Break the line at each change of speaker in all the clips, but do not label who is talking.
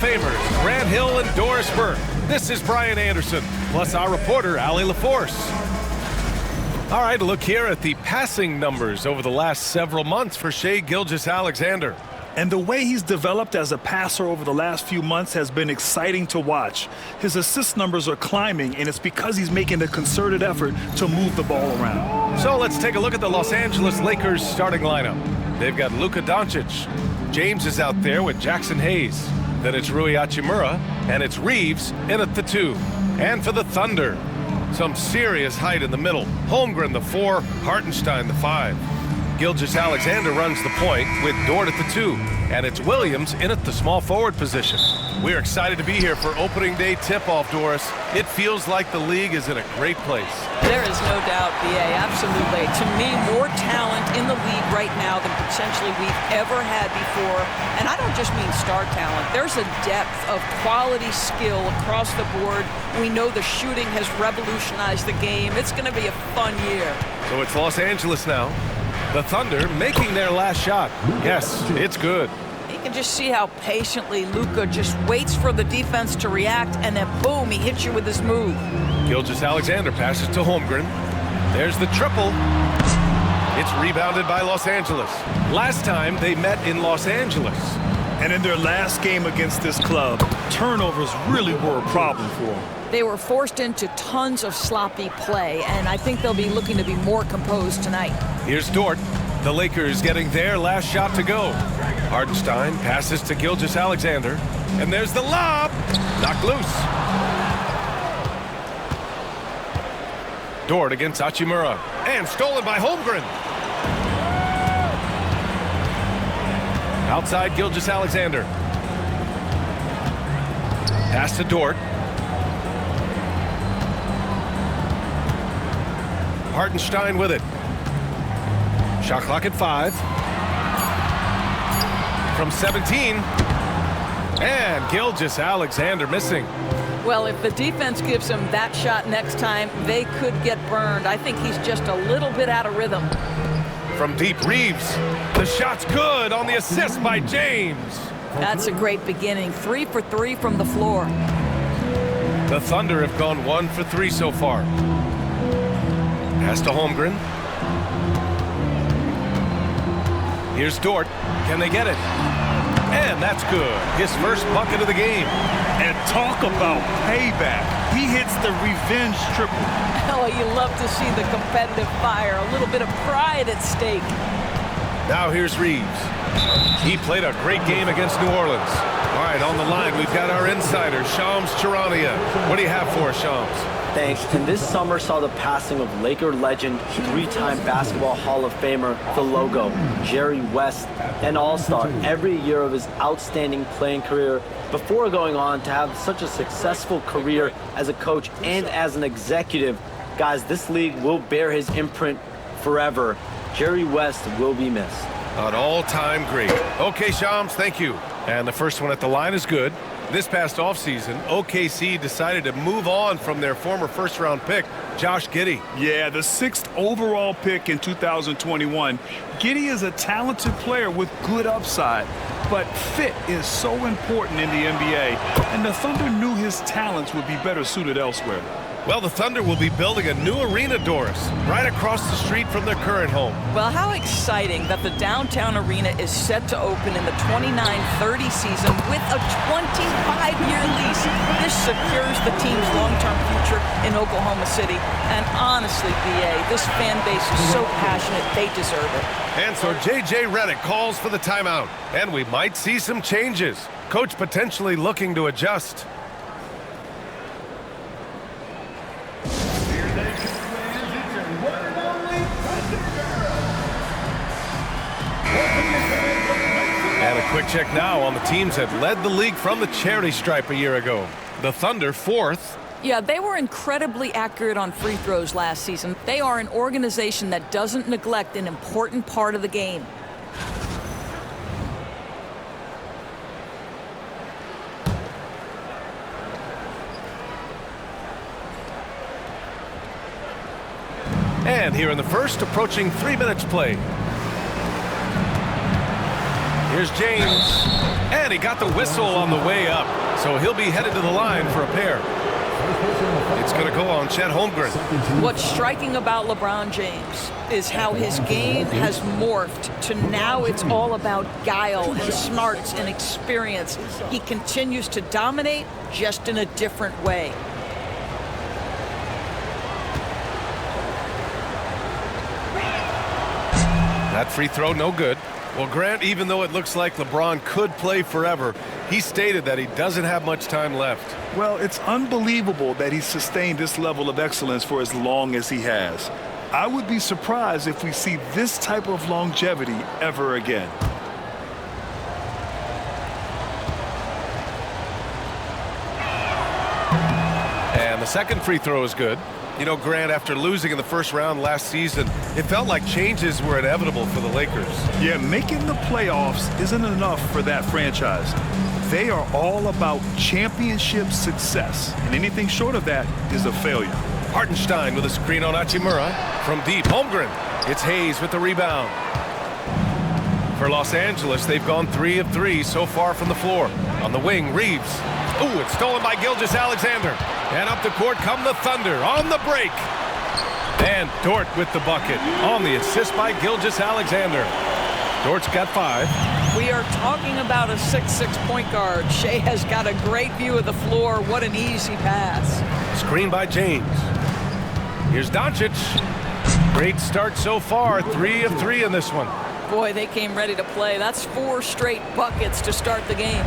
Famers Grant Hill and Doris Burke. This is Brian Anderson, plus our reporter, Allie LaForce. All right, a look here at the passing numbers over the last several months for Shai Gilgeous-Alexander.
And the way he's developed as a passer over the last few months has been exciting to watch. His assist numbers are climbing, and it's because he's making a concerted effort to move the ball around.
So let's take a look at the Los Angeles Lakers starting lineup. They've got Luka Doncic. James is out there with Jackson Hayes. Then it's Rui Hachimura, and it's Reeves in at the 2. And for the Thunder, some serious height in the middle. Holmgren the 4, Hartenstein the 5. Gilgeous-Alexander runs the point with Dort at the 2, and it's Williams in at the small forward position. We're excited to be here for opening day tip-off, Doris. It feels like the league is in a great place.
There is no doubt, B.A., absolutely. To me, more talent in the league right now than potentially we've ever had before. And I don't just mean star talent. There's a depth of quality skill across the board. We know the shooting has revolutionized the game. It's going to be a fun year.
So it's Los Angeles now. The Thunder making their last shot. Yes, it's good.
You can just see how patiently Luka just waits for the defense to react, and then boom, he hits you with his move.
Gilgeous-Alexander passes to Holmgren. There's the triple. It's rebounded by Los Angeles. Last time they met in Los Angeles.
And in their last game against this club, turnovers really were a problem for them.
They were forced into tons of sloppy play, and I think they'll be looking to be more composed tonight.
Here's Dort. The Lakers getting their last shot to go. Hartenstein passes to Gilgeous-Alexander, and there's the lob. Knocked loose. Dort against Hachimura, and stolen by Holmgren. Outside Gilgeous-Alexander. Pass to Dort. Hartenstein with it. Shot clock at 5. From 17. And Gilgeous-Alexander missing.
Well, if the defense gives him that shot next time, they could get burned. I think he's just a little bit out of rhythm.
From deep, Reeves. The shot's good on the assist by James.
That's a great beginning. 3 for 3 from the floor.
The Thunder have gone 1 for 3 so far. Pass to Holmgren. Here's Dort. Can they get it? And that's good. His first bucket of the game.
And talk about payback. He hits the revenge triple.
Oh, you love to see the competitive fire. A little bit of pride at stake.
Now here's Reeves. He played a great game against New Orleans. All right, on the line, we've got our insider, Shams Charania. What do you have for us, Shams?
Thanks. And this summer saw the passing of Laker legend, 3-time Basketball Hall of Famer, the Logo, Jerry West, an all-star every year of his outstanding playing career before going on to have such a successful career as a coach and as an executive. Guys, this league will bear his imprint forever. Jerry West will be missed.
An all-time great. Okay, Shams, thank you. And the first one at the line is good. This past offseason, OKC decided to move on from their former first-round pick, Josh Giddey.
Yeah, the 6th overall pick in 2021. Giddey is a talented player with good upside, but fit is so important in the NBA, and the Thunder knew his talents would be better suited elsewhere.
Well, the Thunder will be building a new arena, Doris, right across the street from their current home.
Well, how exciting that the downtown arena is set to open in the 29-30 season with a 25-year lease. This secures the team's long-term future in Oklahoma City. And honestly, B.A., this fan base is so passionate, they deserve it.
And so J.J. Redick calls for the timeout, and we might see some changes. Coach potentially looking to adjust. And a quick check now on the teams that led the league from the charity stripe a year ago. The Thunder 4th.
Yeah, they were incredibly accurate on free throws last season. They are an organization that doesn't neglect an important part of the game.
And here in the first, approaching 3 minutes played. Here's James. And he got the whistle on the way up. So he'll be headed to the line for a pair. It's going to go on Chet Holmgren.
What's striking about LeBron James is how his game has morphed to now it's all about guile and smarts and experience. He continues to dominate, just in a different way.
That free throw, no good. Well, Grant, even though it looks like LeBron could play forever, he stated that he doesn't have much time left.
Well, it's unbelievable that he's sustained this level of excellence for as long as he has. I would be surprised if we see this type of longevity ever again.
And the second free throw is good. You know, Grant, after losing in the first round last season, it felt like changes were inevitable for the Lakers.
Yeah, making the playoffs isn't enough for that franchise. They are all about championship success, and anything short of that is a failure.
Hartenstein with a screen on Hachimura. From deep, Holmgren. It's Hayes with the rebound. For Los Angeles, they've gone 3 of 3 so far from the floor. On the wing, Reeves. Ooh, it's stolen by Gilgeous-Alexander. And up the court come the Thunder on the break. And Dort with the bucket on the assist by Gilgeous-Alexander. Dort's got 5.
We are talking about a 6'6" point guard. Shea has got a great view of the floor. What an easy pass.
Screen by James. Here's Doncic. Great start so far. 3 of 3 in this one.
Boy, they came ready to play. That's 4 straight buckets to start the game.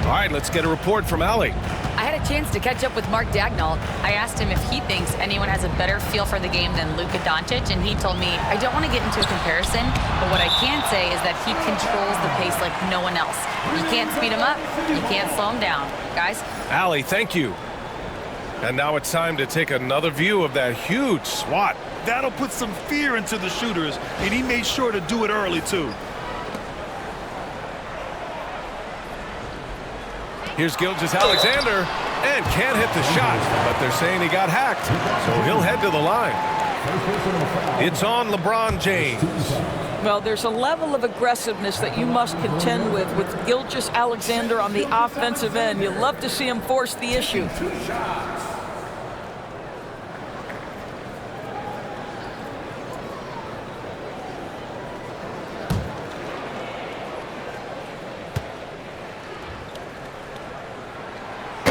All right, let's get a report from Allie.
I had a chance to catch up with Mark Dagnall. I asked him if he thinks anyone has a better feel for the game than Luka Doncic, and he told me, I don't want to get into a comparison, but what I can say is that he controls the pace like no one else. You can't speed him up, you can't slow him down. Guys?
Allie, thank you. And now it's time to take another view of that huge swat.
That'll put some fear into the shooters, and he made sure to do it early, too.
Here's Gilgeous-Alexander, and can't hit the shot, but they're saying he got hacked, so he'll head to the line. It's on LeBron James.
Well, there's a level of aggressiveness that you must contend with Gilgeous-Alexander on the offensive end. You love to see him force the issue.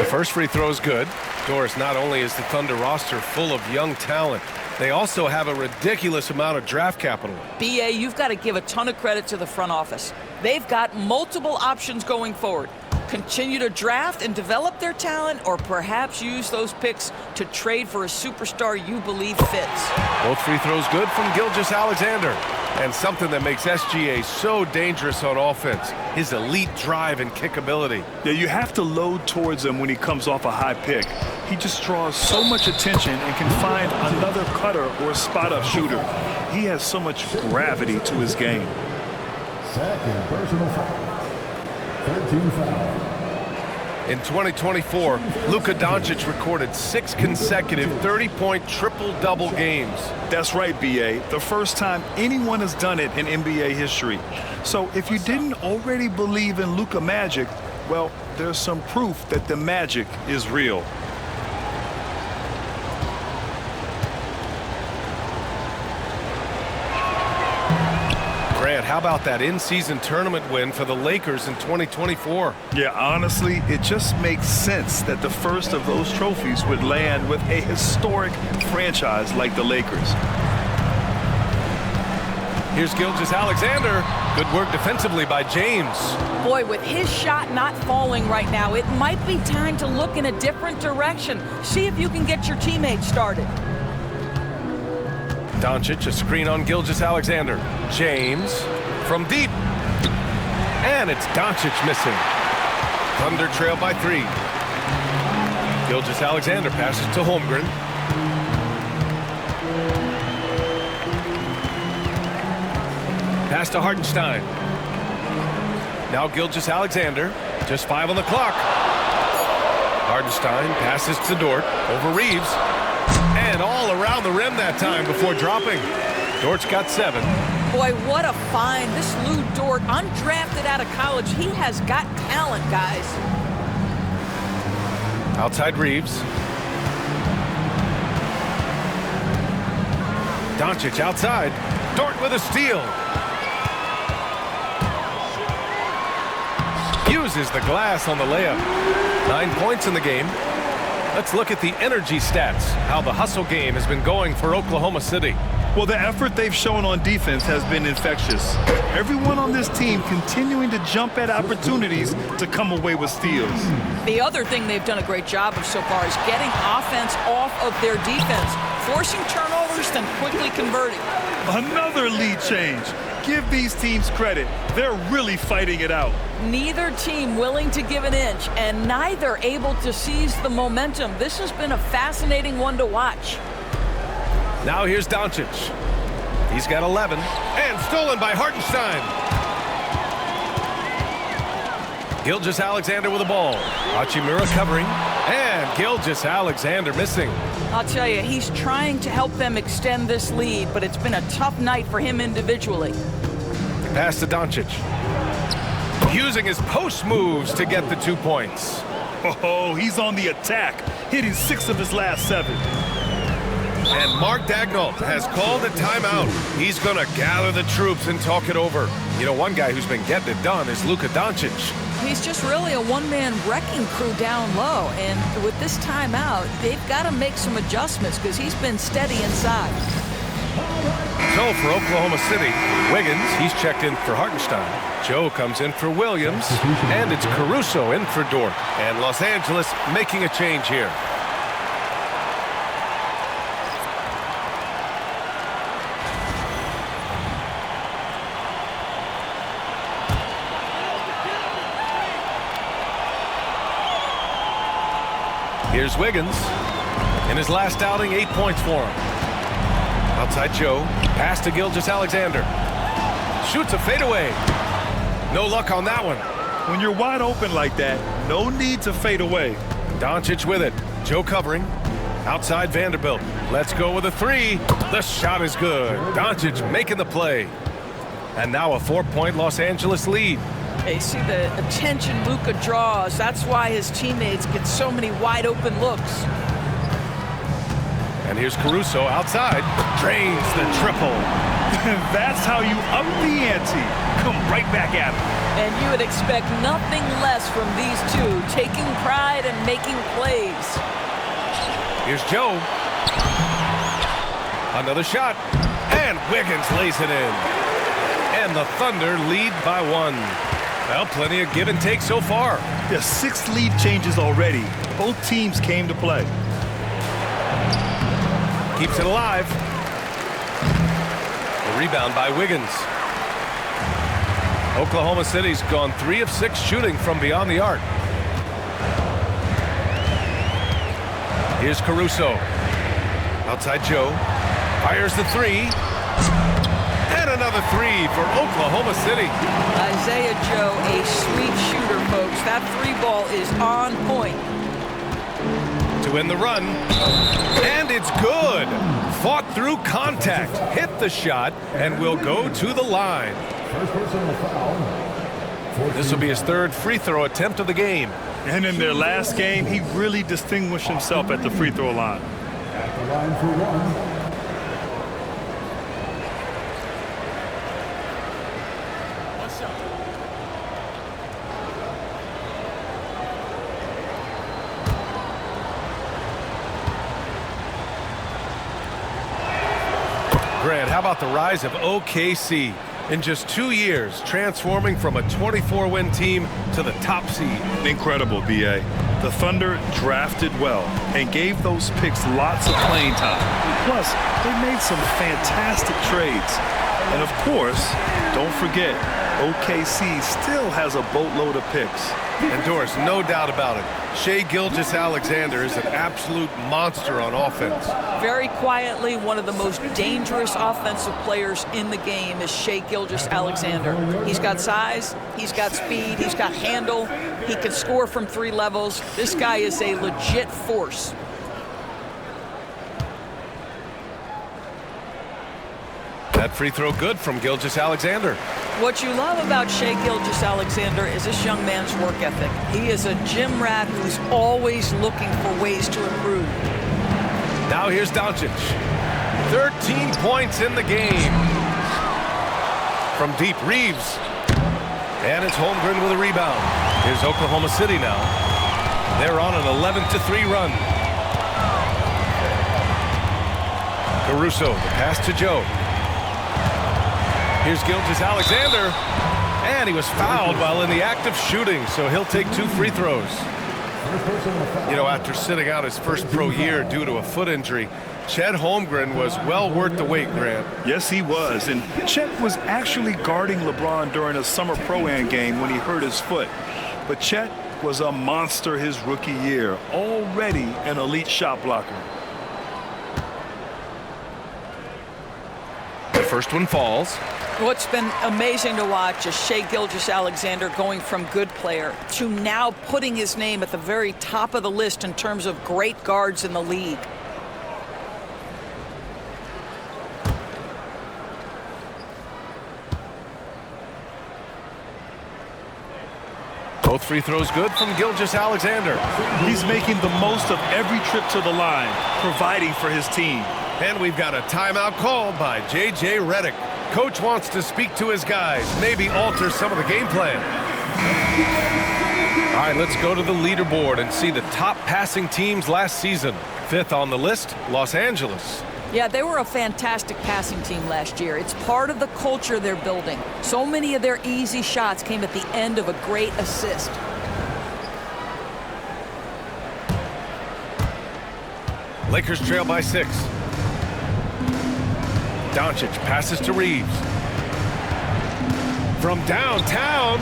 First free throw is good. Doris, not only is the Thunder roster full of young talent, they also have a ridiculous amount of draft capital.
BA, you've got to give a ton of credit to the front office. They've got multiple options going forward. Continue to draft and develop their talent, or perhaps use those picks to trade for a superstar you believe fits.
Both free throws good from Gilgeous-Alexander. And something that makes SGA so dangerous on offense, his elite drive and kickability.
Yeah, you have to load towards him when he comes off a high pick. He just draws so much attention and can find another cutter or spot-up shooter. He has so much gravity to his game.
Second personal foul. 13 foul.
In 2024, Luka Doncic recorded 6 consecutive 30-point triple-double games.
That's right, B.A. The first time anyone has done it in NBA history. So if you didn't already believe in Luka magic, well, there's some proof that the magic is real.
Grant, how about that in-season tournament win for the Lakers in 2024?
Yeah, honestly, it just makes sense that the first of those trophies would land with a historic franchise like the Lakers.
Here's Gilgeous-Alexander. Good work defensively by James.
Boy, with his shot not falling right now, it might be time to look in a different direction. See if you can get your teammates started.
Doncic, a screen on Gilgeous-Alexander. James from deep. And it's Doncic missing. Thunder trail by 3. Gilgeous-Alexander passes to Holmgren. Pass to Hartenstein. Now Gilgeous-Alexander. Just 5 on the clock. Hartenstein passes to Dort over Reeves. And all around the rim that time before dropping. Dort's got 7.
Boy, what a find. This Lou Dort, undrafted out of college. He has got talent, guys.
Outside Reeves. Doncic outside. Dort with a steal. Uses the glass on the layup. 9 points in the game. Let's look at the energy stats, how the hustle game has been going for Oklahoma City.
Well, the effort they've shown on defense has been infectious. Everyone on this team continuing to jump at opportunities to come away with steals.
The other thing they've done a great job of so far is getting offense off of their defense, forcing turnovers, then quickly converting.
Another lead change. Give these teams credit. They're really fighting it out.
Neither team willing to give an inch, and neither able to seize the momentum. This has been a fascinating one to watch.
Now here's Doncic. He's got 11, and stolen by Hartenstein. Gilgeous-Alexander with the ball. Hachimura covering, and Gilgeous-Alexander missing.
I'll tell you, he's trying to help them extend this lead, but it's been a tough night for him individually.
Pass to Doncic. Using his post moves to get the 2 points.
Oh, he's on the attack, hitting 6 of his last 7.
And Mark Daigneault has called a timeout. He's going to gather the troops and talk it over. You know, one guy who's been getting it done is Luka Doncic.
He's just really a one-man wrecking crew down low, and with this timeout, they've got to make some adjustments because he's been steady inside.
So for Oklahoma City, Wiggins, he's checked in for Hartenstein. Joe comes in for Williams, and it's Caruso in for Dort. And Los Angeles making a change here. Here's Wiggins. In his last outing, 8 points for him. Outside Joe. Pass to Gilgeous-Alexander. Shoots a fadeaway. No luck on that one.
When you're wide open like that, no need to fade away.
Doncic with it. Joe covering. Outside Vanderbilt. Let's go with a 3. The shot is good. Doncic making the play. And now a 4-point Los Angeles lead.
They see the attention Luka draws. That's why his teammates get so many wide open looks.
And here's Caruso outside. Drains the triple.
That's how you up the ante. Come right back at him.
And you would expect nothing less from these two, taking pride and making plays.
Here's Joe. Another shot. And Wiggins lays it in. And the Thunder lead by 1. Well, plenty of give and take so far.
There's 6 lead changes already. Both teams came to play.
Keeps it alive. The rebound by Wiggins. Oklahoma City's gone 3 of 6 shooting from beyond the arc. Here's Caruso. Outside Joe. Fires the 3. And another 3 for Oklahoma City.
Isaiah Joe, a sweet shooter, folks. That 3-ball is on point.
To win the run. And it's good. Fought through contact. Hit the shot and will go to the line.
First personal foul.
This will be his 3rd free throw attempt of the game.
And in their last game, he really distinguished himself at the free throw line.
At the line for 1.
Grant, how about the rise of OKC? In just 2 years, transforming from a 24-win team to the top seed.
Incredible, B.A. The Thunder drafted well and gave those picks lots of playing time. Plus, they made some fantastic trades. And of course, don't forget, OKC still has a boatload of picks.
And Doris, no doubt about it, Shai Gilgeous-Alexander is an absolute monster on offense.
Very quietly, one of the most dangerous offensive players in the game is Shai Gilgeous-Alexander. He's got size, he's got speed, he's got handle, he can score from 3 levels. This guy is a legit force.
That free throw good from Gilgeous-Alexander.
What you love about Shai Gilgeous-Alexander is this young man's work ethic. He is a gym rat who's always looking for ways to improve.
Now here's Doncic. 13 points in the game. From deep, Reeves. And it's Holmgren with a rebound. Here's Oklahoma City now. They're on an 11-3 run. Caruso, the pass to Joe. Here's Gilgeous-Alexander. And he was fouled while in the act of shooting, so he'll take 2 free throws. You know, after sitting out his first pro year due to a foot injury, Chet Holmgren was well worth the wait, Grant.
Yes, he was. And Chet was actually guarding LeBron during a summer Pro-Am game when he hurt his foot. But Chet was a monster his rookie year, already an elite shot blocker.
The first one falls.
What's been amazing to watch is Shai Gilgeous-Alexander going from good player to now putting his name at the very top of the list in terms of great guards in the league.
Both free throws good from Gilgeous-Alexander.
He's making the most of every trip to the line, providing for his team.
And we've got a timeout called by J.J. Redick. Coach wants to speak to his guys, maybe alter some of the game plan. All right, let's go to the leaderboard and see the top passing teams last season. 5th on the list, Los Angeles.
Yeah, they were a fantastic passing team last year. It's part of the culture they're building. So many of their easy shots came at the end of a great assist.
Lakers trail by 6. Doncic passes to Reeves. From downtown.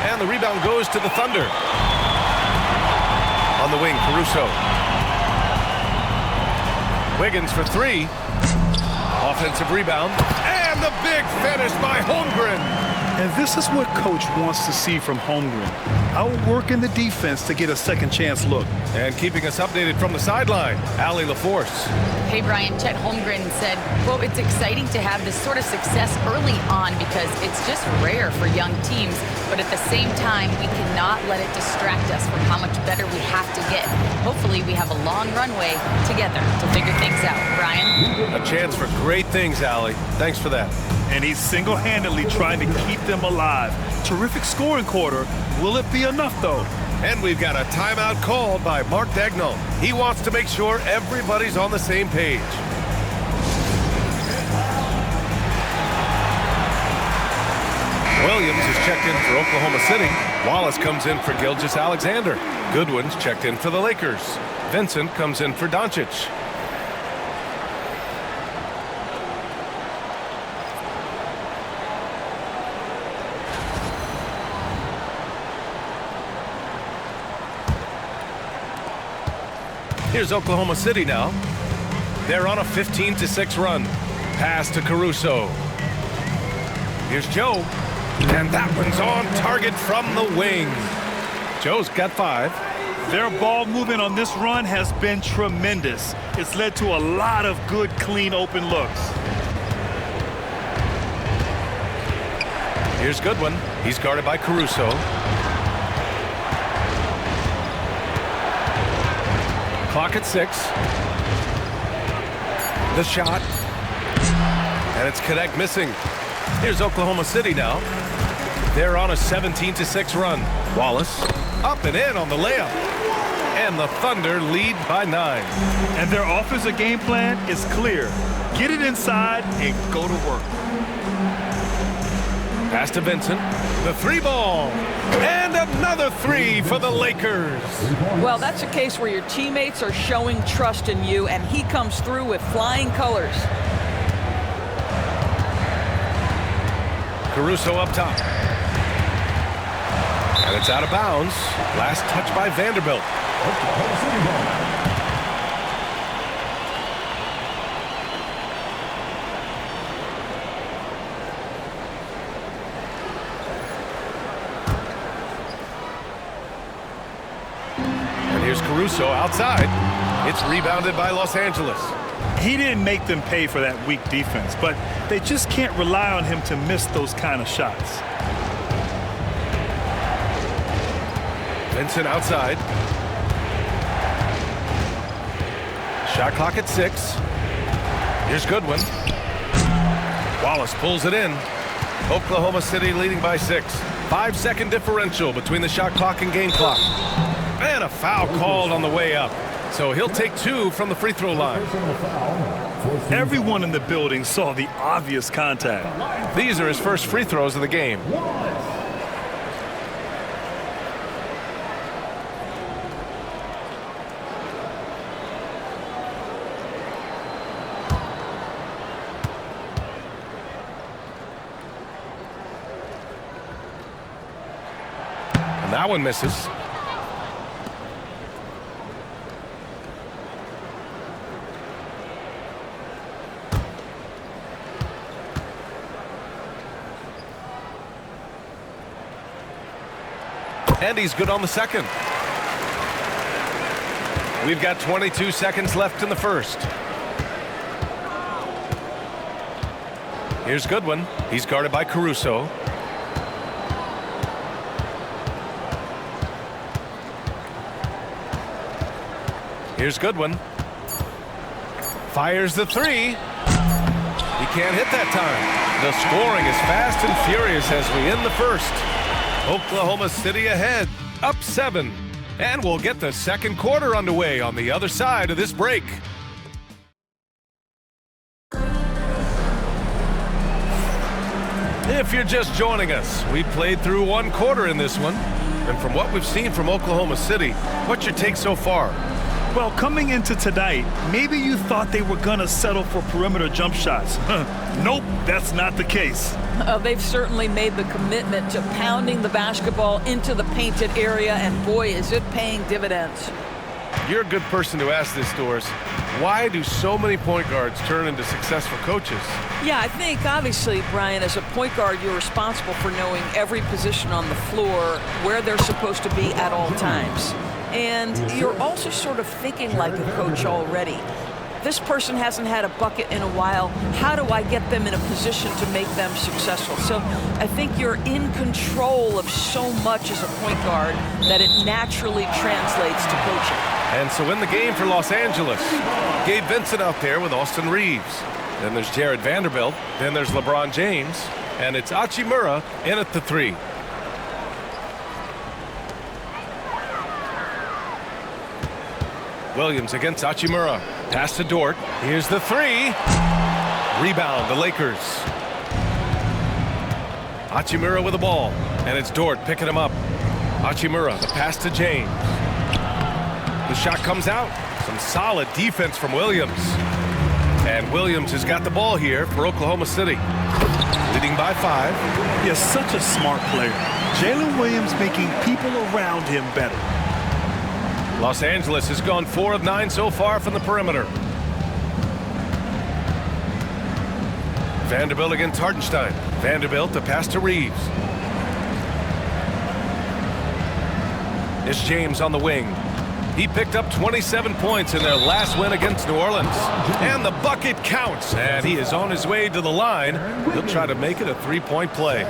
And the rebound goes to the Thunder. On the wing, Caruso. Wiggins for 3. Offensive rebound. And the big finish by Holmgren.
And this is what Coach wants to see from Holmgren. Outworking the defense to get a second chance look.
And keeping us updated from the sideline, Allie LaForce.
Hey, Brian, Chet Holmgren said, quote, "It's exciting to have this sort of success early on because it's just rare for young teams. But at the same time, we cannot let it distract us from how much better we have to get. Hopefully, we have a long runway together to figure things out." Brian?
A chance for great things, Allie. Thanks for that.
And he's single-handedly trying to keep them alive. Terrific scoring quarter. Will it be enough, though?
And we've got a timeout called by Mark Daigneault. He wants to make sure everybody's on the same page. Williams is checked in for Oklahoma City. Wallace comes in for Gilgeous-Alexander. Goodwin's checked in for the Lakers. Vincent comes in for Doncic. Here's Oklahoma City now. They're on a 15-6 run. Pass to Caruso. Here's Joe. And that one's on target from the wing. Joe's got 5.
Their ball movement on this run has been tremendous. It's led to a lot of good, clean, open looks.
Here's Goodwin. He's guarded by Caruso. Clock at 6. The shot. And it's Connect missing. Here's Oklahoma City now. They're on a 17-6 run. Wallace up and in on the layup. And the Thunder lead by 9.
And their offensive game plan is clear. Get it inside and go to work.
Pass to Vincent. The 3-ball. And another 3 for the Lakers.
Well, that's a case where your teammates are showing trust in you, and he comes through with flying colors.
Caruso up top. And it's out of bounds. Last touch by Vanderbilt. And here's Caruso outside. It's rebounded by Los Angeles.
He didn't make them pay for that weak defense, but they just can't rely on him to miss those kind of shots.
Vincent outside. Shot clock at 6. Here's Goodwin. Wallace pulls it in. Oklahoma City leading by 6. 5-second differential between the shot clock and game clock. And a foul called on the way up. So he'll take 2 from the free throw line.
Everyone in the building saw the obvious contact.
These are his first free throws of the game. And that one misses. And he's good on the second. We've got 22 seconds left in the first. Here's Goodwin. He's guarded by Caruso. Here's Goodwin. Fires the 3. He can't hit that time. The scoring is fast and furious as we end the first. Oklahoma City ahead, up 7. And we'll get the second quarter underway on the other side of this break. If you're just joining us, we played through 1 quarter in this one. And from what we've seen from Oklahoma City, what's your take so far?
Well, coming into tonight, maybe you thought they were going to settle for perimeter jump shots. Nope, that's not the case.
They've certainly made the commitment to pounding the basketball into the painted area, and boy, is it paying dividends.
You're a good person to ask this, Doris. Why do so many point guards turn into successful coaches?
Yeah, I think obviously, Brian, as a point guard, you're responsible for knowing every position on the floor, where they're supposed to be at all times. And you're also sort of thinking like a coach already. This person hasn't had a bucket in a while. How do I get them in a position to make them successful? So I think you're in control of so much as a point guard that it naturally translates to coaching.
And so in the game for Los Angeles, Gabe Vincent out there with Austin Reeves. Then there's Jared Vanderbilt. Then there's LeBron James. And it's Hachimura in at the 3. Williams against Hachimura. Pass to Dort. Here's the 3. Rebound, the Lakers. Hachimura with the ball. And it's Dort picking him up. Hachimura, the pass to James. The shot comes out. Some solid defense from Williams. And Williams has got the ball here for Oklahoma City. Leading by 5.
He's such a smart player. Jalen Williams making people around him better.
Los Angeles has gone 4 of 9 so far from the perimeter. Vanderbilt against Hartenstein. Vanderbilt, the pass to Reeves. It's James on the wing. He picked up 27 points in their last win against New Orleans. And the bucket counts. And he is on his way to the line. He'll try to make it a 3-point play.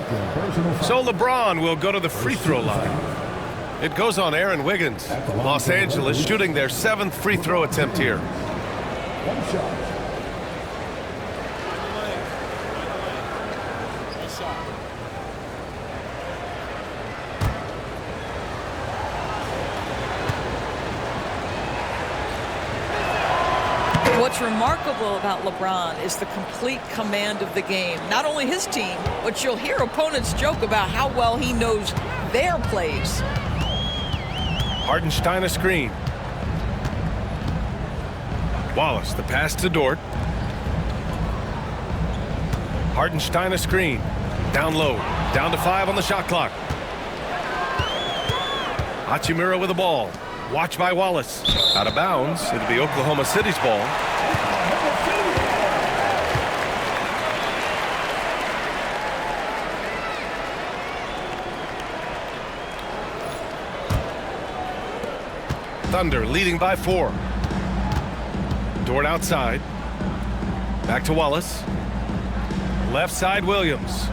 So LeBron will go to the free throw line. It goes on Aaron Wiggins. Los Angeles shooting their 7th free throw attempt here.
One shot.
What's remarkable about LeBron is the complete command of the game. Not only his team, but you'll hear opponents joke about how well he knows their plays.
Hartenstein a screen. Wallace, the pass to Dort. Hartenstein a screen. Down low. Down to 5 on the shot clock. Hachimura with the ball. Watched by Wallace. Out of bounds. It'll be Oklahoma City's ball. Thunder leading by 4. Dort outside. Back to Wallace. Left side, Williams.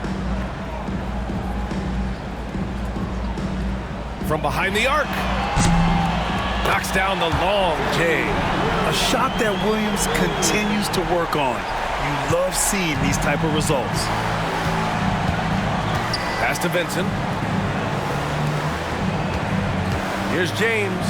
From behind the arc. Knocks down the long J.
A shot that Williams continues to work on. You love seeing these type of results.
Pass to Vincent. Here's James.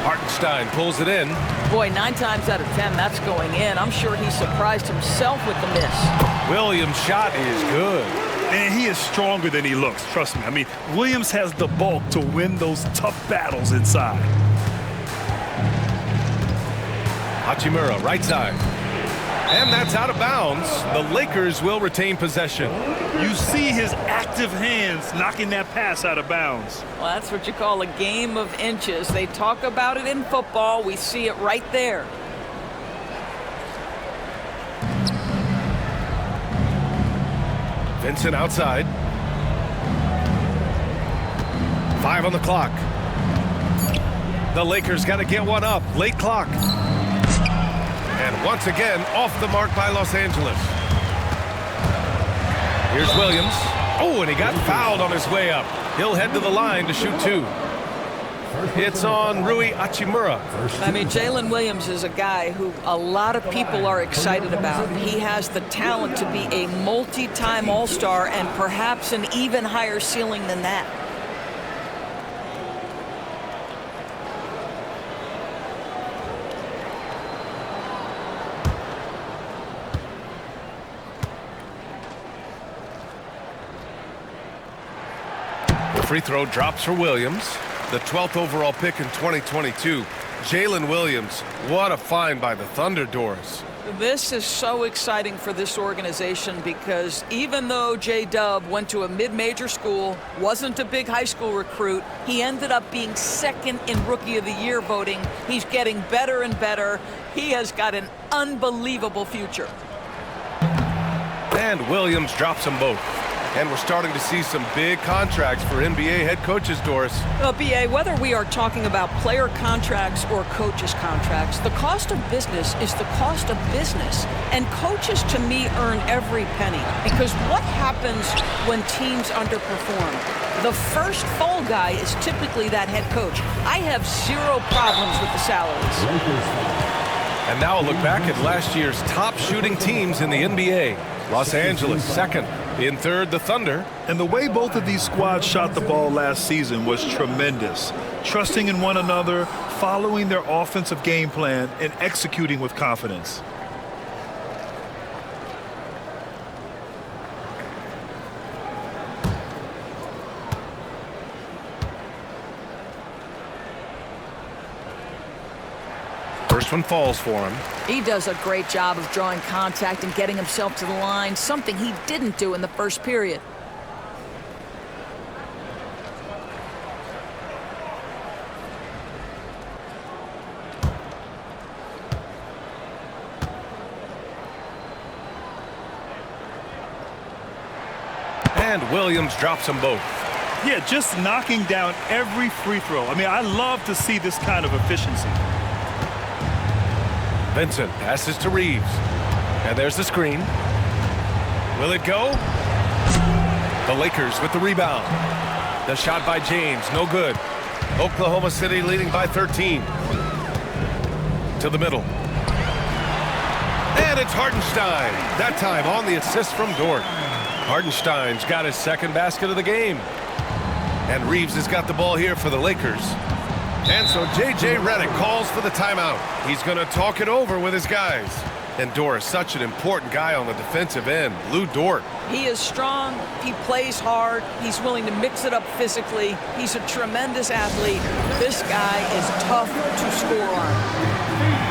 Hartenstein pulls it in.
Boy, 9 times out of 10, that's going in. I'm sure he surprised himself with the miss.
Williams' shot is good.
And he is stronger than he looks, trust me. I mean, Williams has the bulk to win those tough battles inside.
Hachimura, right side. And that's out of bounds. The Lakers will retain possession.
You see his active hands knocking that pass out of bounds.
Well, that's what you call a game of inches. They talk about it in football. We see it right there.
Vincent outside. 5 on the clock. The Lakers got to get one up. Late clock. And once again, off the mark by Los Angeles. Here's Williams. Oh, and he got fouled on his way up. He'll head to the line to shoot 2. It's on Rui Hachimura.
I mean, Jalen Williams is a guy who a lot of people are excited about. He has the talent to be a multi-time All-Star and perhaps an even higher ceiling than that.
Free throw drops for Williams, the 12th overall pick in 2022. Jalen Williams, what a find by the Thunder, Doris.
This is so exciting for this organization because even though J-Dub went to a mid-major school, wasn't a big high school recruit, he ended up being 2nd in Rookie of the Year voting. He's getting better and better. He has got an unbelievable future.
And Williams drops them both. And we're starting to see some big contracts for NBA head coaches, Doris.
Well, B.A., whether we are talking about player contracts or coaches' contracts, the cost of business is the cost of business. And coaches, to me, earn every penny. Because what happens when teams underperform? The first fall guy is typically that head coach. I have 0 problems with the salaries.
And now a look back at last year's top shooting teams in the NBA. Los Angeles, 2nd. In 3rd, the Thunder.
And the way both of these squads shot the ball last season was tremendous. Trusting in one another, following their offensive game plan, and executing with confidence.
First one falls for him.
He does a great job of drawing contact and getting himself to the line, something he didn't do in the first period.
And Williams drops them both.
Yeah, just knocking down every free throw. I mean, I love to see this kind of efficiency.
Vincent passes to Reeves. And there's the screen. Will it go? The Lakers with the rebound. The shot by James, no good. Oklahoma City leading by 13. To the middle. And it's Hartenstein. That time on the assist from Dort. Hartenstein's got his 2nd basket of the game. And Reeves has got the ball here for the Lakers. And so J.J. Redick calls for the timeout. He's going to talk it over with his guys. And Dort is such an important guy on the defensive end. Lou Dort.
He is strong. He plays hard. He's willing to mix it up physically. He's a tremendous athlete. This guy is tough to score on.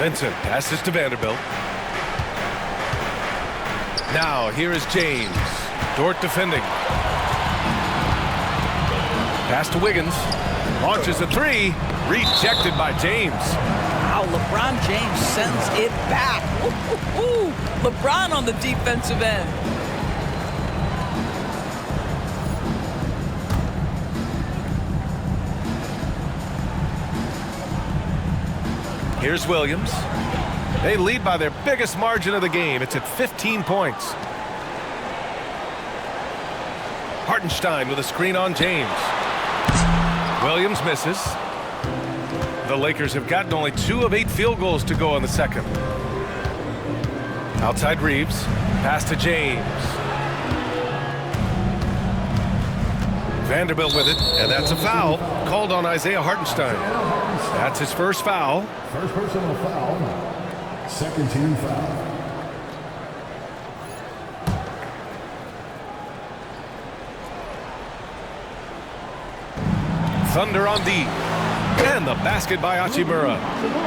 Vincent passes to Vanderbilt. Now, here is James. Dort defending. Pass to Wiggins. Launches a three. Rejected by James.
Wow, LeBron James sends it back. Ooh, LeBron on the defensive end.
Here's Williams. They lead by their biggest margin of the game. It's at 15 points. Hartenstein with a screen on James. Williams misses. The Lakers have gotten only 2 of 8 field goals to go in the second. Outside Reeves. Pass to James. Vanderbilt with it, and that's a foul called on Isaiah Hartenstein. That's his first foul.
First personal foul. Second team foul.
Thunder on D. And the basket by Hachimura.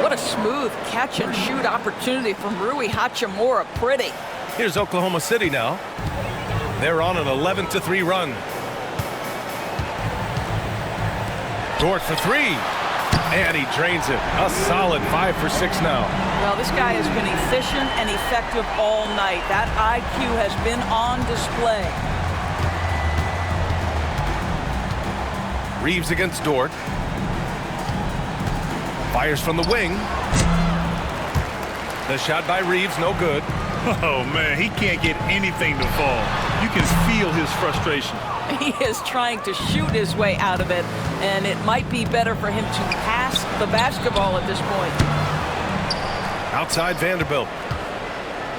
What a smooth catch and shoot opportunity from Rui Hachimura. Pretty.
Here's Oklahoma City now. They're on an 11-3 run. Dort for 3. And he drains it. A solid 5 for 6 now.
Well, this guy has been efficient and effective all night. That IQ has been on display.
Reeves against Dort. Fires from the wing. The shot by Reeves, no good.
Oh, man, he can't get anything to fall. You can feel his frustration.
He is trying to shoot his way out of it, and it might be better for him to pass the basketball at this point.
Outside Vanderbilt.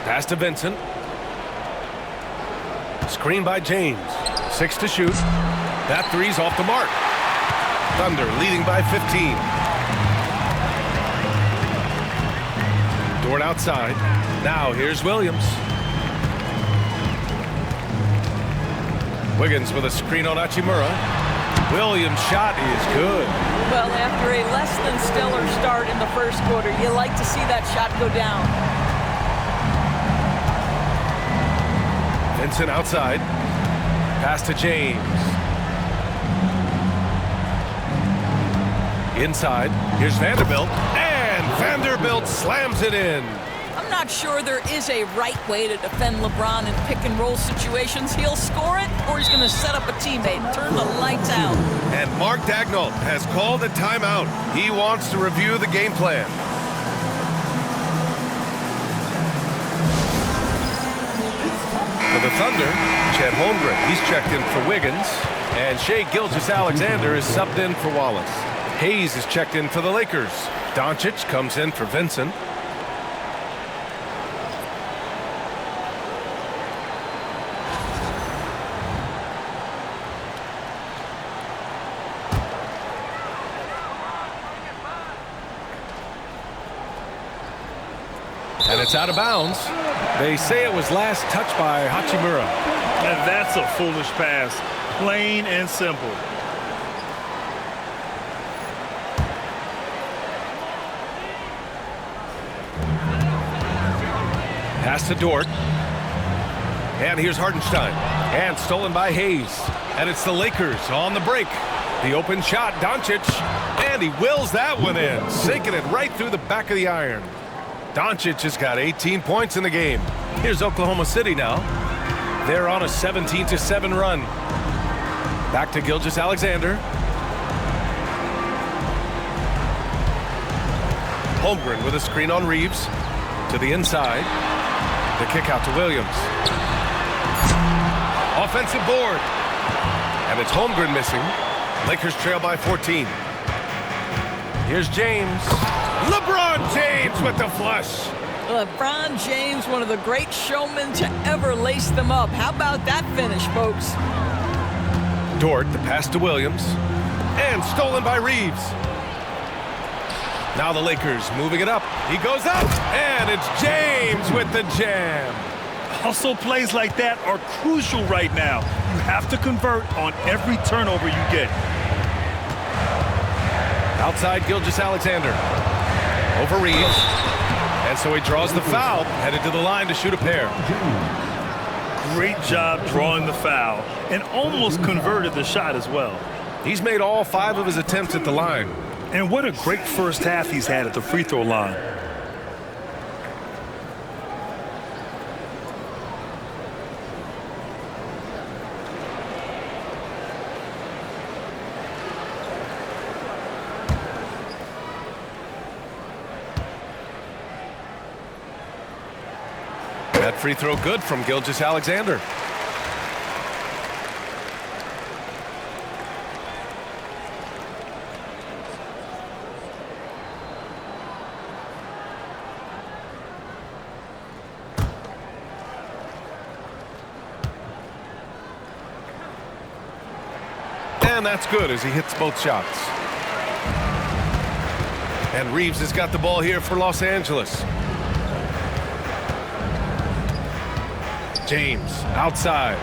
Pass to Vincent. Screen by James. 6 to shoot. That three's off the mark. Thunder leading by 15. Dort outside. Now here's Williams. Wiggins with a screen on Hachimura. Williams' shot is good.
Well, after a less than stellar start in the first quarter, you like to see that shot go down.
Vincent outside. Pass to James. Inside. Here's Vanderbilt. And Vanderbilt slams it in.
I'm not sure there is a right way to defend LeBron in pick-and-roll situations. He'll score it, or he's going to set up a teammate and turn the lights out.
And Mark Daigneault has called a timeout. He wants to review the game plan. For the Thunder, Chet Holmgren. He's checked in for Wiggins. And Shai Gilgeous-Alexander is subbed in for Wallace. Hayes is checked in for the Lakers. Doncic comes in for Vincent. And it's out of bounds. They say it was last touched by Hachimura.
And that's a foolish pass. Plain and simple.
Pass to Dort. And here's Hartenstein. And stolen by Hayes. And it's the Lakers on the break. The open shot, Doncic. And he wills that one in. Sinking it right through the back of the iron. Doncic has got 18 points in the game. Here's Oklahoma City now. They're on a 17-7 run. Back to Gilgeous-Alexander. Holmgren with a screen on Reeves. To the inside. The kick out to Williams. Offensive board. And it's Holmgren missing. Lakers trail by 14. Here's James. LeBron James with the flush.
LeBron James, one of the great showmen to ever lace them up. How about that finish, folks?
Dort, the pass to Williams. And stolen by Reeves. Now the Lakers moving it up. He goes up, and it's James with the jam.
Hustle plays like that are crucial right now. You have to convert on every turnover you get.
Outside Gilgeous-Alexander. Over Reeves. And so he draws the foul, headed to the line to shoot a pair.
Great job drawing the foul and almost converted the shot as well.
He's made all 5 of his attempts at the line.
And what a great first half he's had at the free throw line.
That free throw good from Gilgeous-Alexander. And that's good as he hits both shots. And Reeves has got the ball here for Los Angeles. James outside.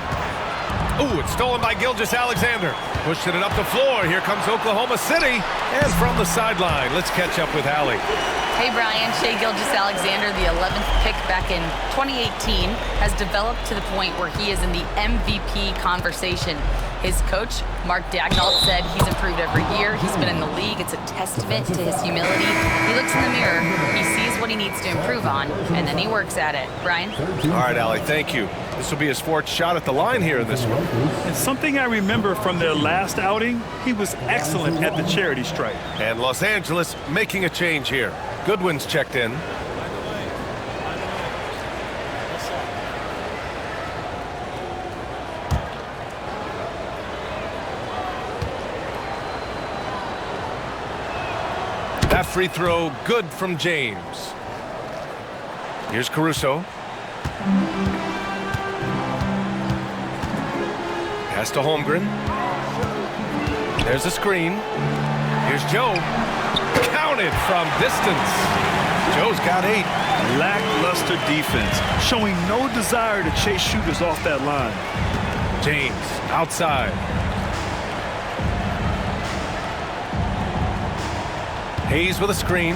Ooh, it's stolen by Gilgeous-Alexander. Pushing it up the floor. Here comes Oklahoma City. And from the sideline, let's catch up with Hallie.
Hey, Brian. Shai Gilgeous-Alexander, the 11th pick back in 2018, has developed to the point where he is in the MVP conversation. His coach, Mark Daigneault, said he's improved every year. He's been in the league. It's a testament to his humility. He looks in the mirror, he sees what he needs to improve on, and then he works at it. Brian?
All right, Allie, thank you. This will be his 4th shot at the line here in this one.
And something I remember from their last outing, he was excellent at the charity stripe.
And Los Angeles making a change here. Goodwin's checked in. That free throw good from James. Here's Caruso. Pass to Holmgren. There's a screen. Here's Joe. Counted from distance. Joe's got 8.
Lackluster defense, showing no desire to chase shooters off that line.
James outside. Hayes with a screen.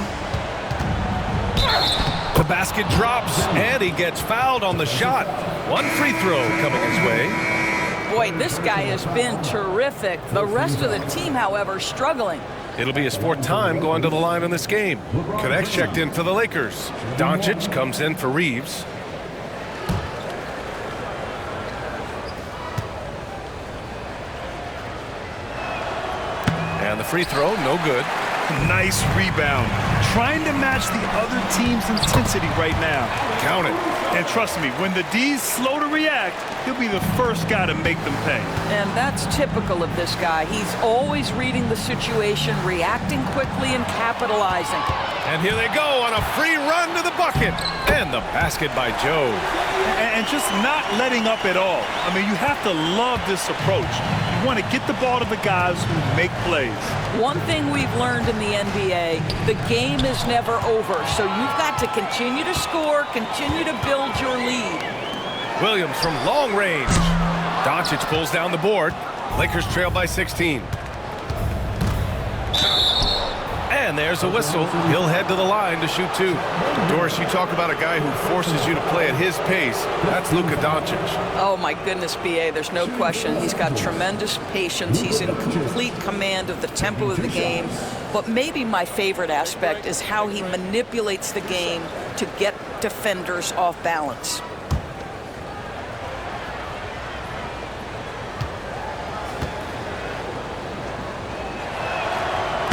The basket drops, and he gets fouled on the shot. 1 free throw coming his way.
Boy, this guy has been terrific. The rest of the team, however, struggling.
It'll be his 4th time going to the line in this game. Connects checked in for the Lakers. Doncic comes in for Reeves. And the free throw, no good.
Nice rebound. Trying to match the other team's intensity right now.
Count it.
And trust me, when the D's slow to react, he'll be the first guy to make them pay.
And that's typical of this guy. He's always reading the situation, reacting quickly, and capitalizing.
And here they go on a free run to the bucket. And the basket by Joe.
And just not letting up at all. I mean, you have to love this approach. You want to get the ball to the guys who make plays.
One thing we've learned in the NBA, the game is never over. So you've got to continue to score, continue to build your lead.
Williams from long range. Doncic pulls down the board. Lakers trail by 16. And there's a whistle. He'll head to the line to shoot 2. Doris, you talk about a guy who forces you to play at his pace. That's Luka Doncic.
Oh, my goodness, B.A., there's no question. He's got tremendous patience. He's in complete command of the tempo of the game. But maybe my favorite aspect is how he manipulates the game to get defenders off balance.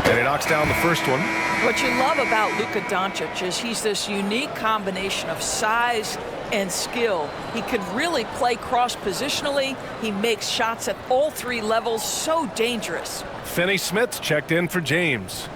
And he knocks down the first one.
What you love about Luka Doncic is he's this unique combination of size and skill. He could really play cross-positionally. He makes shots at all 3 levels, so dangerous.
Finney Smith checked in for James.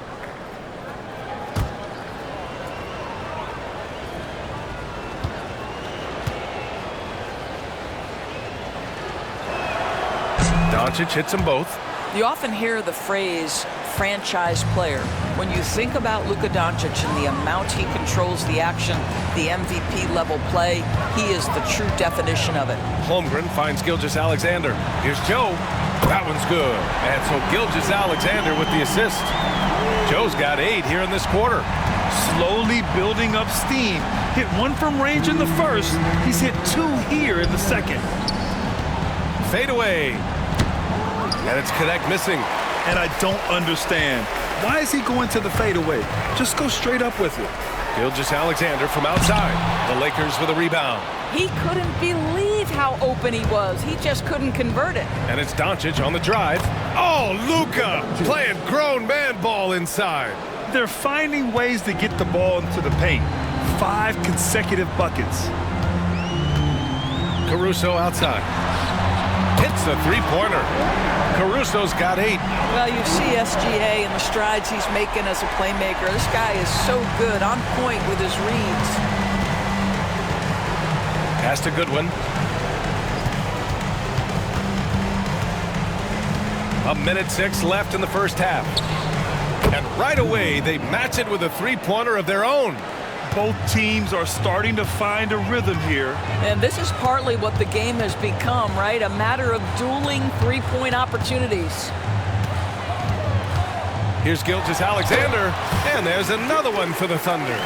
Doncic hits them both.
You often hear the phrase franchise player. When you think about Luka Doncic and the amount he controls the action, the MVP level play, he is the true definition of it.
Holmgren finds Gilgeous-Alexander. Here's Joe. That one's good. And so Gilgeous-Alexander with the assist. Joe's got 8 here in this quarter.
Slowly building up steam. Hit one from range in the first. He's hit two here in the second.
Fade away. And it's connect missing.
And I don't understand. Why is he going to the fadeaway? Just go straight up with it.
Gilgeous-Alexander from outside. The Lakers with a rebound.
He couldn't believe how open he was. He just couldn't convert it.
And it's Doncic on the drive. Oh, Luka playing grown man ball inside.
They're finding ways to get the ball into the paint. 5 consecutive buckets.
Caruso outside. Hits the three-pointer. Caruso's got 8.
Well, you see SGA and the strides he's making as a playmaker. This guy is so good, on point with his reads.
Pass to Goodwin. A minute 6 left in the first half. And right away, they match it with a three-pointer of their own.
Both teams are starting to find a rhythm here.
And this is partly what the game has become, right? A matter of dueling three-point opportunities.
Here's Gilgeous-Alexander, and there's another one for the Thunder.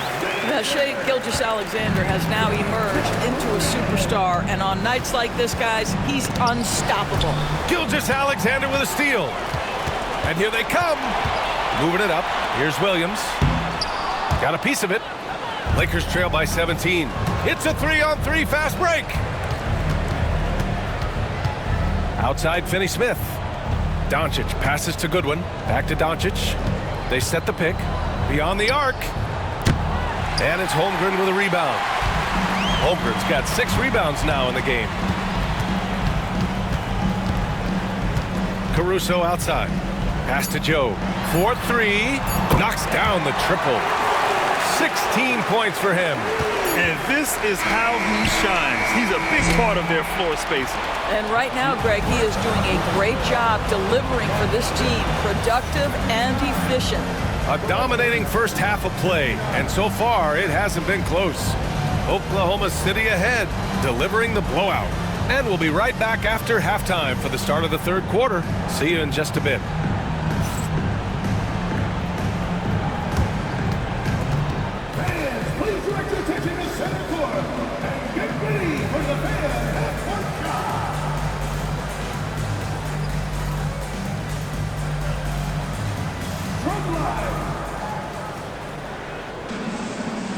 Now, Shai Gilgeous-Alexander has now emerged into a superstar, and on nights like this, guys, he's unstoppable.
Gilgeous-Alexander with a steal. And here they come. Moving it up. Here's Williams. Got a piece of it. Lakers trail by 17. It's a 3-on-3 fast break. Outside, Finney-Smith. Doncic passes to Goodwin. Back to Doncic. They set the pick. Beyond the arc. And it's Holmgren with a rebound. Holmgren's got 6 rebounds now in the game. Caruso outside. Pass to Joe. 4-3. Knocks down the triple. 16 points for him.
And this is how he shines. He's a big part of their floor spacing.
And right now, Greg, he is doing a great job delivering for this team. Productive and efficient.
A dominating first half of play, and so far it hasn't been close. Oklahoma City ahead, delivering the blowout. And we'll be right back after halftime for the start of the third quarter. See you in just a bit.
Please direct your attention to center court and get ready for the fan half-court shot. From live.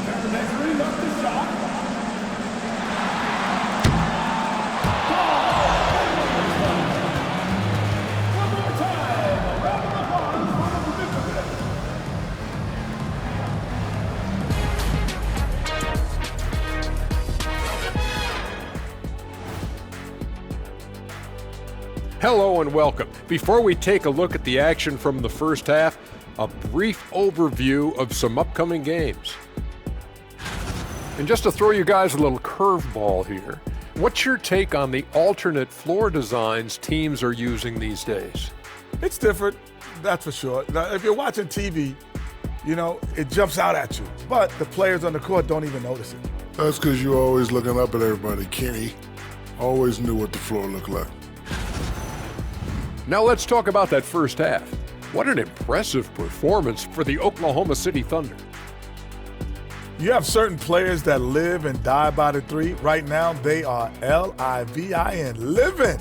And measuring up the shot. One more time. A round of applause for the participants.
Hello and welcome. Before we take a look at the action from the first half, a brief overview of some upcoming games. And just to throw you guys a little curveball here, what's your take on the alternate floor designs teams are using these days?
It's different, that's for sure. Now, if you're watching TV, you know, it jumps out at you. But the players on the court don't even notice it.
That's because you're always looking up at everybody, Kenny. Always knew what the floor looked like.
Now let's talk about that first half. What an impressive performance for the Oklahoma City Thunder.
You have certain players that live and die by the three. Right now, they are L-I-V-I-N, living.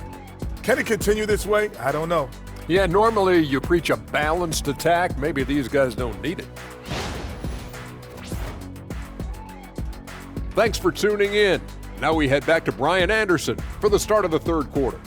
Can it continue this way? I don't know.
Yeah, normally you preach a balanced attack. Maybe these guys don't need it. Thanks for tuning in. Now we head back to Brian Anderson for the start of the third quarter.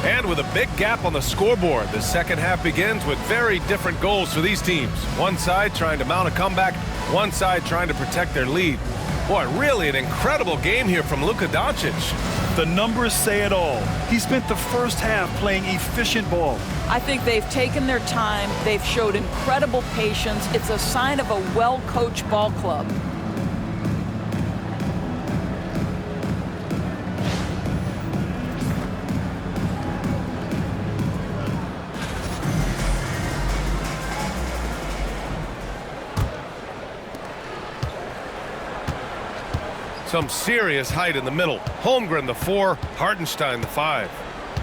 And with a big gap on the scoreboard, the second half begins with very different goals for these teams. One side trying to mount a comeback, one side trying to protect their lead. Boy, really an incredible game here from Luka Doncic.
The numbers say it all. He spent the first half playing efficient ball.
I think they've taken their time. They've showed incredible patience. It's a sign of a well-coached ball club.
Some serious height in the middle. Holmgren the 4, Hartenstein the 5.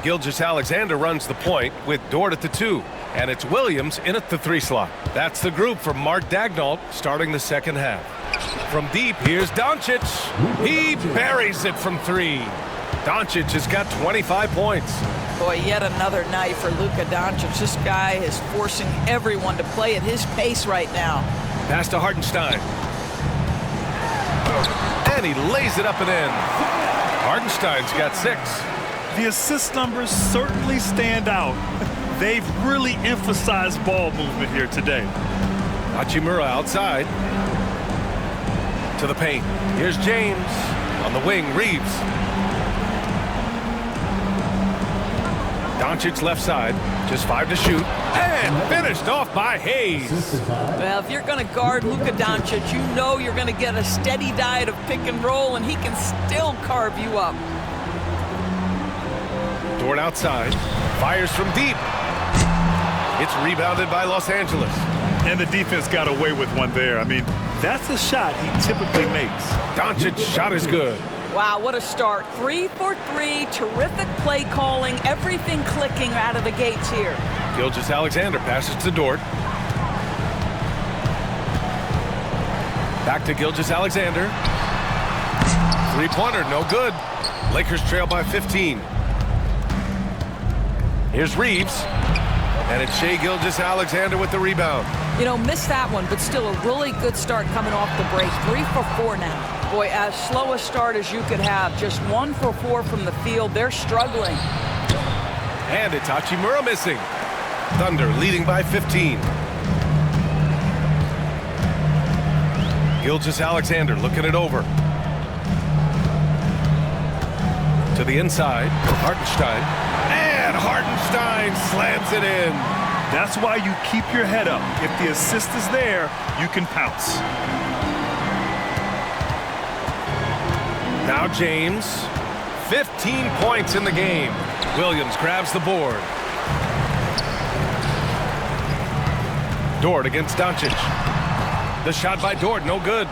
Gilgeous-Alexander runs the point with Dort at the 2. And it's Williams in at the 3 slot. That's the group for Mark Daigneault starting the second half. From deep, here's Doncic. He buries it from 3. Doncic has got 25 points.
Boy, yet another night for Luka Doncic. This guy is forcing everyone to play at his pace right now.
Pass to Hartenstein. And he lays it up and in. Hartenstein's got 6.
The assist numbers certainly stand out. They've really emphasized ball movement here today.
Hachimura outside. To the paint. Here's James. On the wing, Reeves. Doncic left side. Just 5 to shoot. And finished off by Hayes.
Well, if you're going to guard Luka Doncic, you know you're going to get a steady diet of pick and roll, and he can still carve you up.
Dort outside. Fires from deep. It's rebounded by Los Angeles.
And the defense got away with one there. I mean, that's a shot he typically makes.
Doncic's shot is good.
Wow, what a start. 3 for 3. Terrific play calling. Everything clicking out of the gates here.
Gilgeous-Alexander passes to Dort. Back to Gilgeous-Alexander. 3-pointer, no good. Lakers trail by 15. Here's Reeves. And it's Shai Gilgeous-Alexander with the rebound.
You know, missed that one, but still a really good start coming off the break. 3 for 4 now. Boy, as slow a start as you could have. Just 1 for 4 from the field. They're struggling.
And it's Hachimura missing. Thunder leading by 15. Gilgeous-Alexander looking it over. To the inside for Hartenstein. And Hartenstein slams it in.
That's why you keep your head up. If the assist is there, you can pounce.
Now James. 15 points in the game. Williams grabs the board. Dort against Doncic. The shot by Dort, no good.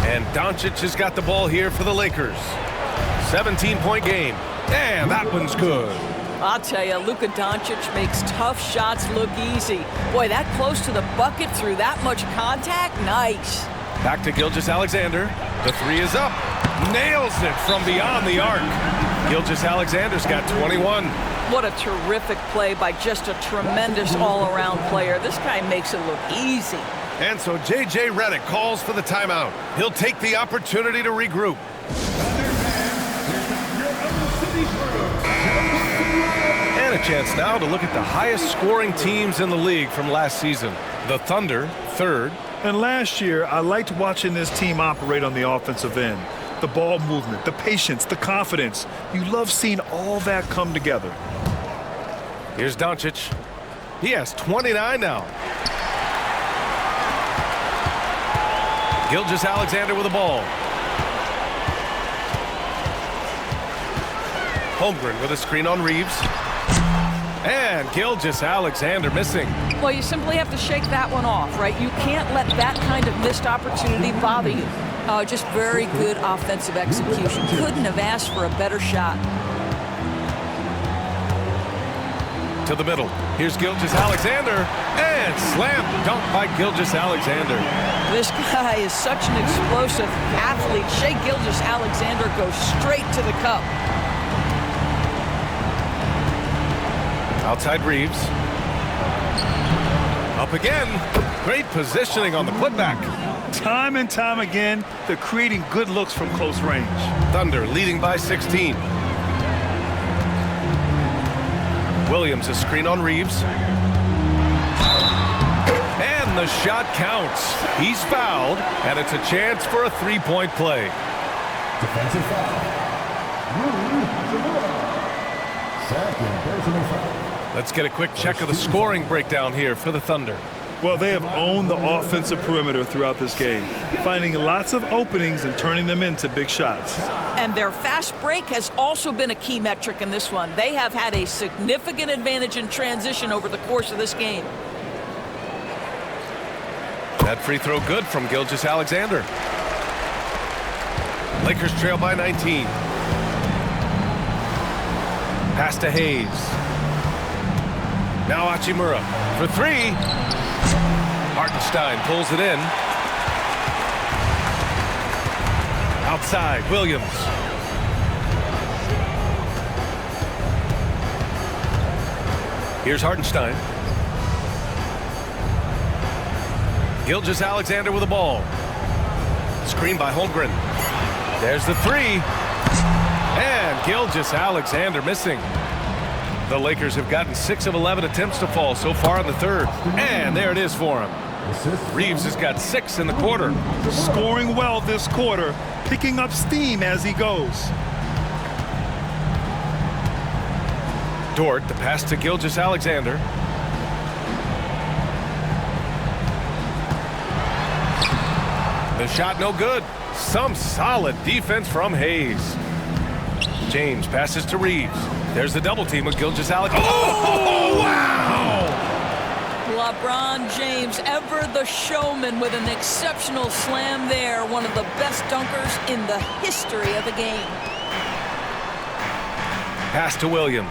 And Doncic has got the ball here for the Lakers. 17-point game. And that one's good.
I'll tell you, Luka Doncic makes tough shots look easy. Boy, that close to the bucket through that much contact, nice.
Back to Gilgeous-Alexander. The 3 is up. Nails it from beyond the arc. Gilgeous-Alexander's got 21.
What a terrific play by just a tremendous all-around player. This guy makes it look easy.
And so J.J. Redick calls for the timeout. He'll take the opportunity to regroup. And a chance now to look at the highest scoring teams in the league from last season. The Thunder, 3rd.
And last year, I liked watching this team operate on the offensive end. The ball movement, the patience, the confidence. You love seeing all that come together.
Here's Doncic. He has 29 now. Gilgeous-Alexander with the ball. Holmgren with a screen on Reeves. And Gilgeous-Alexander missing.
Well, you simply have to shake that one off, right? You can't let that kind of missed opportunity bother you. Just very good offensive execution. Couldn't have asked for a better shot.
To the middle. Here's Gilgeous-Alexander. And slam dunk by Gilgeous-Alexander.
This guy is such an explosive athlete. Shai Gilgeous-Alexander goes straight to the cup.
Outside Reeves. Up again. Great positioning on the putback.
Time and time again, they're creating good looks from close range.
Thunder leading by 16. Williams a screen on Reeves. And the shot counts. He's fouled, and it's a chance for a 3-point play.
Defensive foul. Second personal foul.
Let's get a quick check of the scoring breakdown here for the Thunder.
Well, they have owned the offensive perimeter throughout this game, finding lots of openings and turning them into big shots.
And their fast break has also been a key metric in this one. They have had a significant advantage in transition over the course of this game. That
free throw good from Gilgeous-Alexander. Lakers trail by 19. Pass to Hayes. Now Hachimura for three. Hartenstein pulls it in. Outside, Williams. Here's Hartenstein. Gilgeous-Alexander with the ball. Screen by Holmgren. There's the three. And Gilgeous-Alexander missing. The Lakers have gotten 6 of 11 attempts to fall so far in the third. And there it is for him. Reeves has got 6 in the quarter.
Scoring well this quarter, picking up steam as he goes.
Dort, the pass to Gilgeous-Alexander. The shot no good. Some solid defense from Hayes. James passes to Reeves. There's the double team with Gilgeous-Alexander. Oh, wow!
LeBron James, ever the showman, with an exceptional slam there. One of the best dunkers in the history of the game.
Pass to Williams.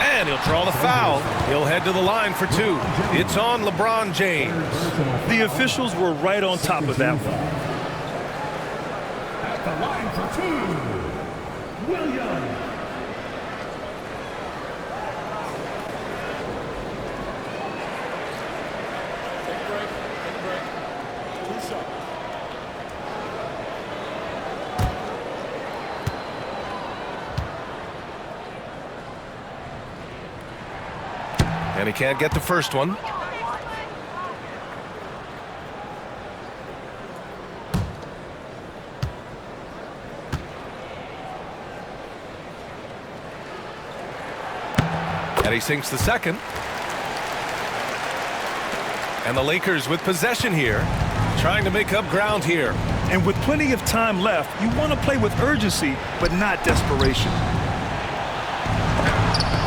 And he'll draw the foul. He'll head to the line for 2. It's on LeBron James.
The officials were right on top of that one.
At the line for 2, Williams.
And he can't get the first one. And he sinks the second. And the Lakers with possession here, trying to make up ground here.
And with plenty of time left, you want to play with urgency, but not desperation.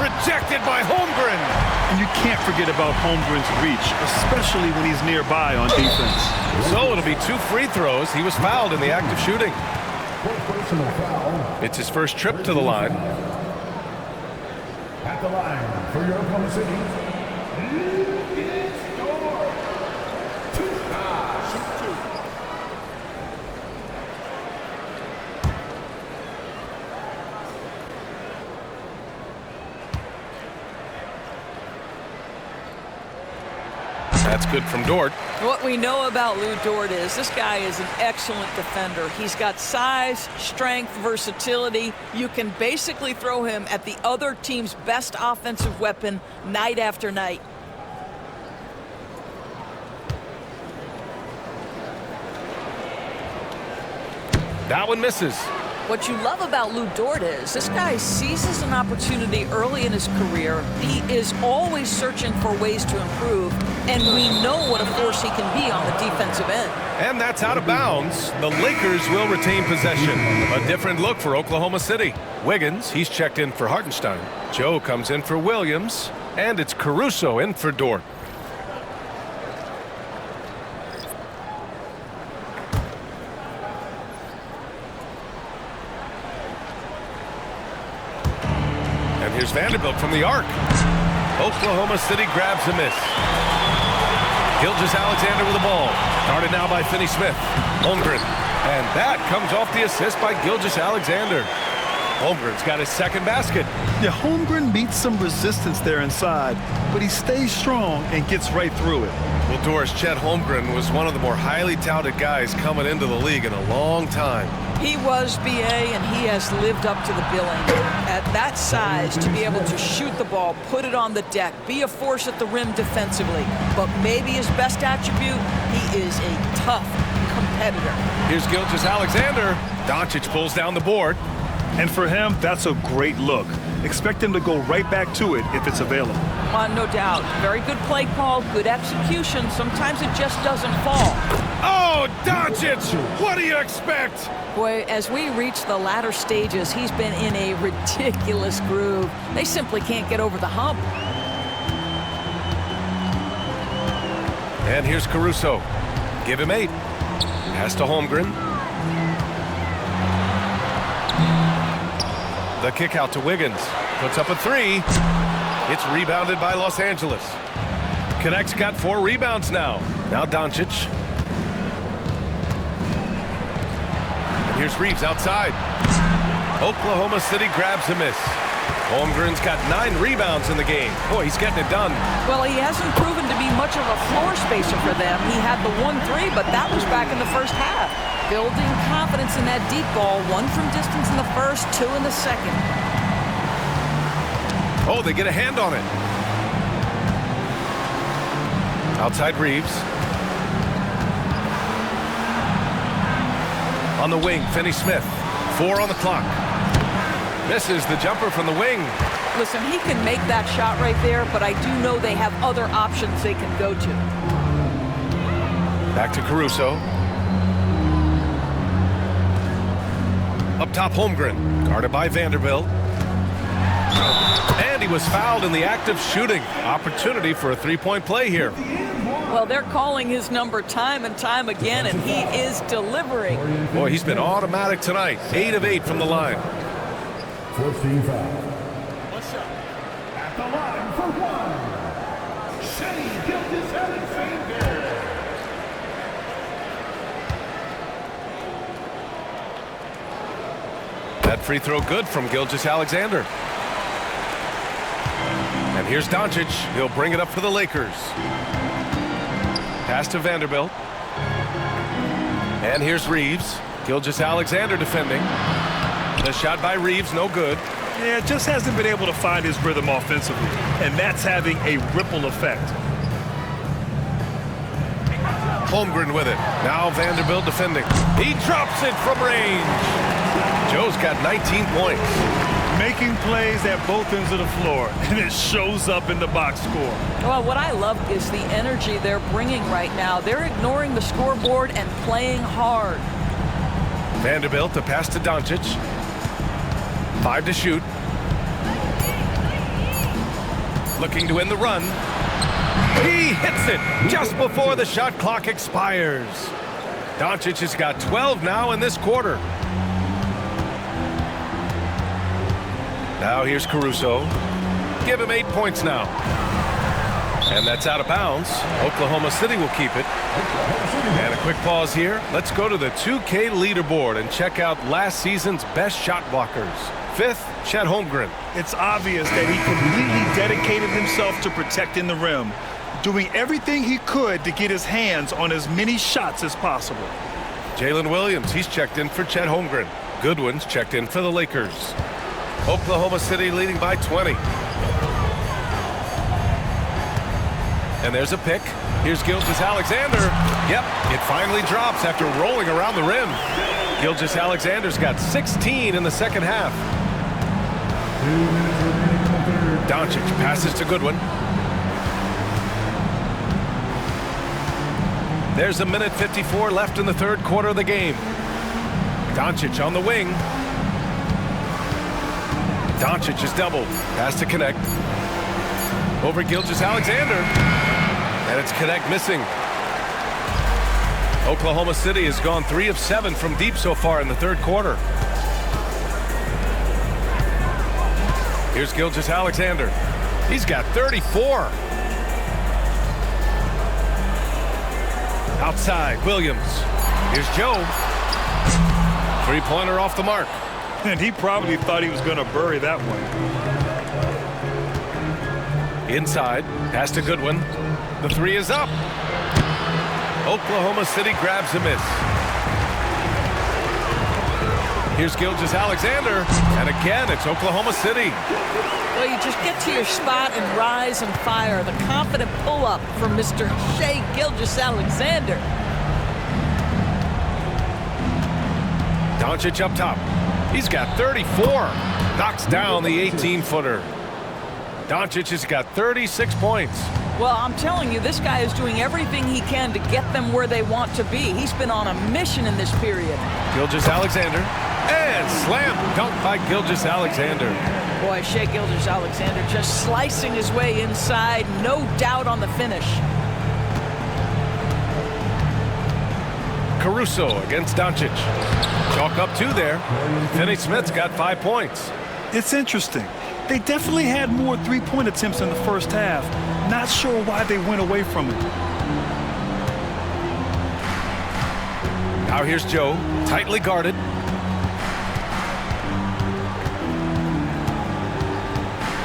Rejected by Holmgren.
And you can't forget about Holmgren's reach, especially when he's nearby on defense.
So it'll be 2 free throws. He was fouled in the act of shooting.
Personal foul.
It's his first trip to the line.
At the line for your Oklahoma City.
That's good from Dort.
What we know about Lou Dort is this guy is an excellent defender. He's got size, strength, versatility. You can basically throw him at the other team's best offensive weapon night after night.
That one misses.
What you love about Lou Dort is this guy seizes an opportunity early in his career. He is always searching for ways to improve, and we know what a force he can be on the defensive end.
And that's out of bounds. The Lakers will retain possession. A different look for Oklahoma City. Wiggins, he's checked in for Hartenstein. Joe comes in for Williams, and it's Caruso in for Dort. Here's Vanderbilt from the arc. Oklahoma City grabs a miss. Gilgeous-Alexander with the ball. Guarded now by Finney-Smith. Holmgren. And that comes off the assist by Gilgeous-Alexander. Holmgren's got his second basket.
Yeah, Holmgren meets some resistance there inside, but he stays strong and gets right through it.
Well, Doris, Chet Holmgren was one of the more highly touted guys coming into the league in a long time.
He was, BA, and he has lived up to the billing. At that size, to be able to shoot the ball, put it on the deck, be a force at the rim defensively. But maybe his best attribute, he is a tough competitor.
Here's Gilgeous-Alexander. Doncic pulls down the board.
And for him, that's a great look. Expect him to go right back to it if it's available.
No doubt. Very good play call, good execution. Sometimes it just doesn't fall.
Oh, Doncic! What do you expect?
Boy, as we reach the latter stages, he's been in a ridiculous groove. They simply can't get over the hump.
And here's Caruso. Give him 8. Pass to Holmgren. The kick out to Wiggins. Puts up a 3. It's rebounded by Los Angeles. Connect's got 4 rebounds now. Now Doncic. And here's Reeves outside. Oklahoma City grabs a miss. Holmgren's got 9 rebounds in the game. Boy, he's getting it done.
Well, he hasn't proven to be much of a floor spacer for them. He had the 1-3, but that was back in the first half. Building confidence in that deep ball. 1 from distance in the first, 2 in the second.
Oh, they get a hand on it. Outside Reeves. On the wing, Finney-Smith. 4 on the clock. Misses the jumper from the wing.
Listen, he can make that shot right there, but I do know they have other options they can go to.
Back to Caruso. Up top, Holmgren. Guarded by Vanderbilt. And he was fouled in the act of shooting. Opportunity for a 3-point play here.
Well, they're calling his number time and time again, and he is delivering.
Boy, he's been automatic tonight. 8 of 8 from the line.
14 foul. What's up? At the line for 1. Shea Gilgeous-Alexander.
That free throw good from Gilgeous-Alexander. And here's Doncic. He'll bring it up for the Lakers. Pass to Vanderbilt. And here's Reeves. Gilgeous-Alexander defending. The shot by Reeves, no good.
Yeah, just hasn't been able to find his rhythm offensively, and that's having a ripple effect.
Holmgren with it. Now Vanderbilt defending. He drops it from range. Joe's got 19 points.
Making plays at both ends of the floor, and it shows up in the box score.
Well, what I love is the energy they're bringing right now. They're ignoring the scoreboard and playing hard.
Vanderbilt, the pass to Doncic. 5 to shoot. Looking to win the run. He hits it just before the shot clock expires. Doncic has got 12 now in this quarter. Now here's Caruso. Give him 8 points now. And that's out of bounds. Oklahoma City will keep it. And a quick pause here. Let's go to the 2K leaderboard and check out last season's best shot blockers. 5th, Chet Holmgren.
It's obvious that he completely dedicated himself to protecting the rim, doing everything he could to get his hands on as many shots as possible.
Jalen Williams, he's checked in for Chet Holmgren. Goodwin's checked in for the Lakers. Oklahoma City leading by 20. And there's a pick. Here's Gilgeous-Alexander. Yep, it finally drops after rolling around the rim. Gilgeous-Alexander's got 16 in the second half. Doncic passes to Goodwin. There's 1:54 left in the third quarter of the game. Doncic on the wing. Doncic is doubled. Pass to Connect. Over Gilgeous-Alexander. And it's Connect missing. Oklahoma City has gone 3 of 7 from deep so far in the third quarter. Here's Gilgeous-Alexander. He's got 34. Outside, Williams. Here's Joe. 3-pointer off the mark.
And he probably thought he was going to bury that one.
Inside, pass to Goodwin. The 3 is up. Oklahoma City grabs a miss. Here's Gilgeous-Alexander. And again, it's Oklahoma City.
Well, you just get to your spot and rise and fire. The confident pull-up from Mr. Shea Gilgeous-Alexander.
Doncic up top. He's got 34. Knocks down the 18-footer. Doncic has got 36 points.
Well, I'm telling you, this guy is doing everything he can to get them where they want to be. He's been on a mission in this period.
Gilgeous-Alexander. And slam dunk by Gilgeous-Alexander.
Boy, Shea Gilgeous-Alexander just slicing his way inside. No doubt on the finish.
Caruso against Doncic. Chalk up 2 there. Finney Smith's got 5 points.
It's interesting. They definitely had more three-point attempts in the first half. Not sure why they went away from it.
Now here's Joe, tightly guarded.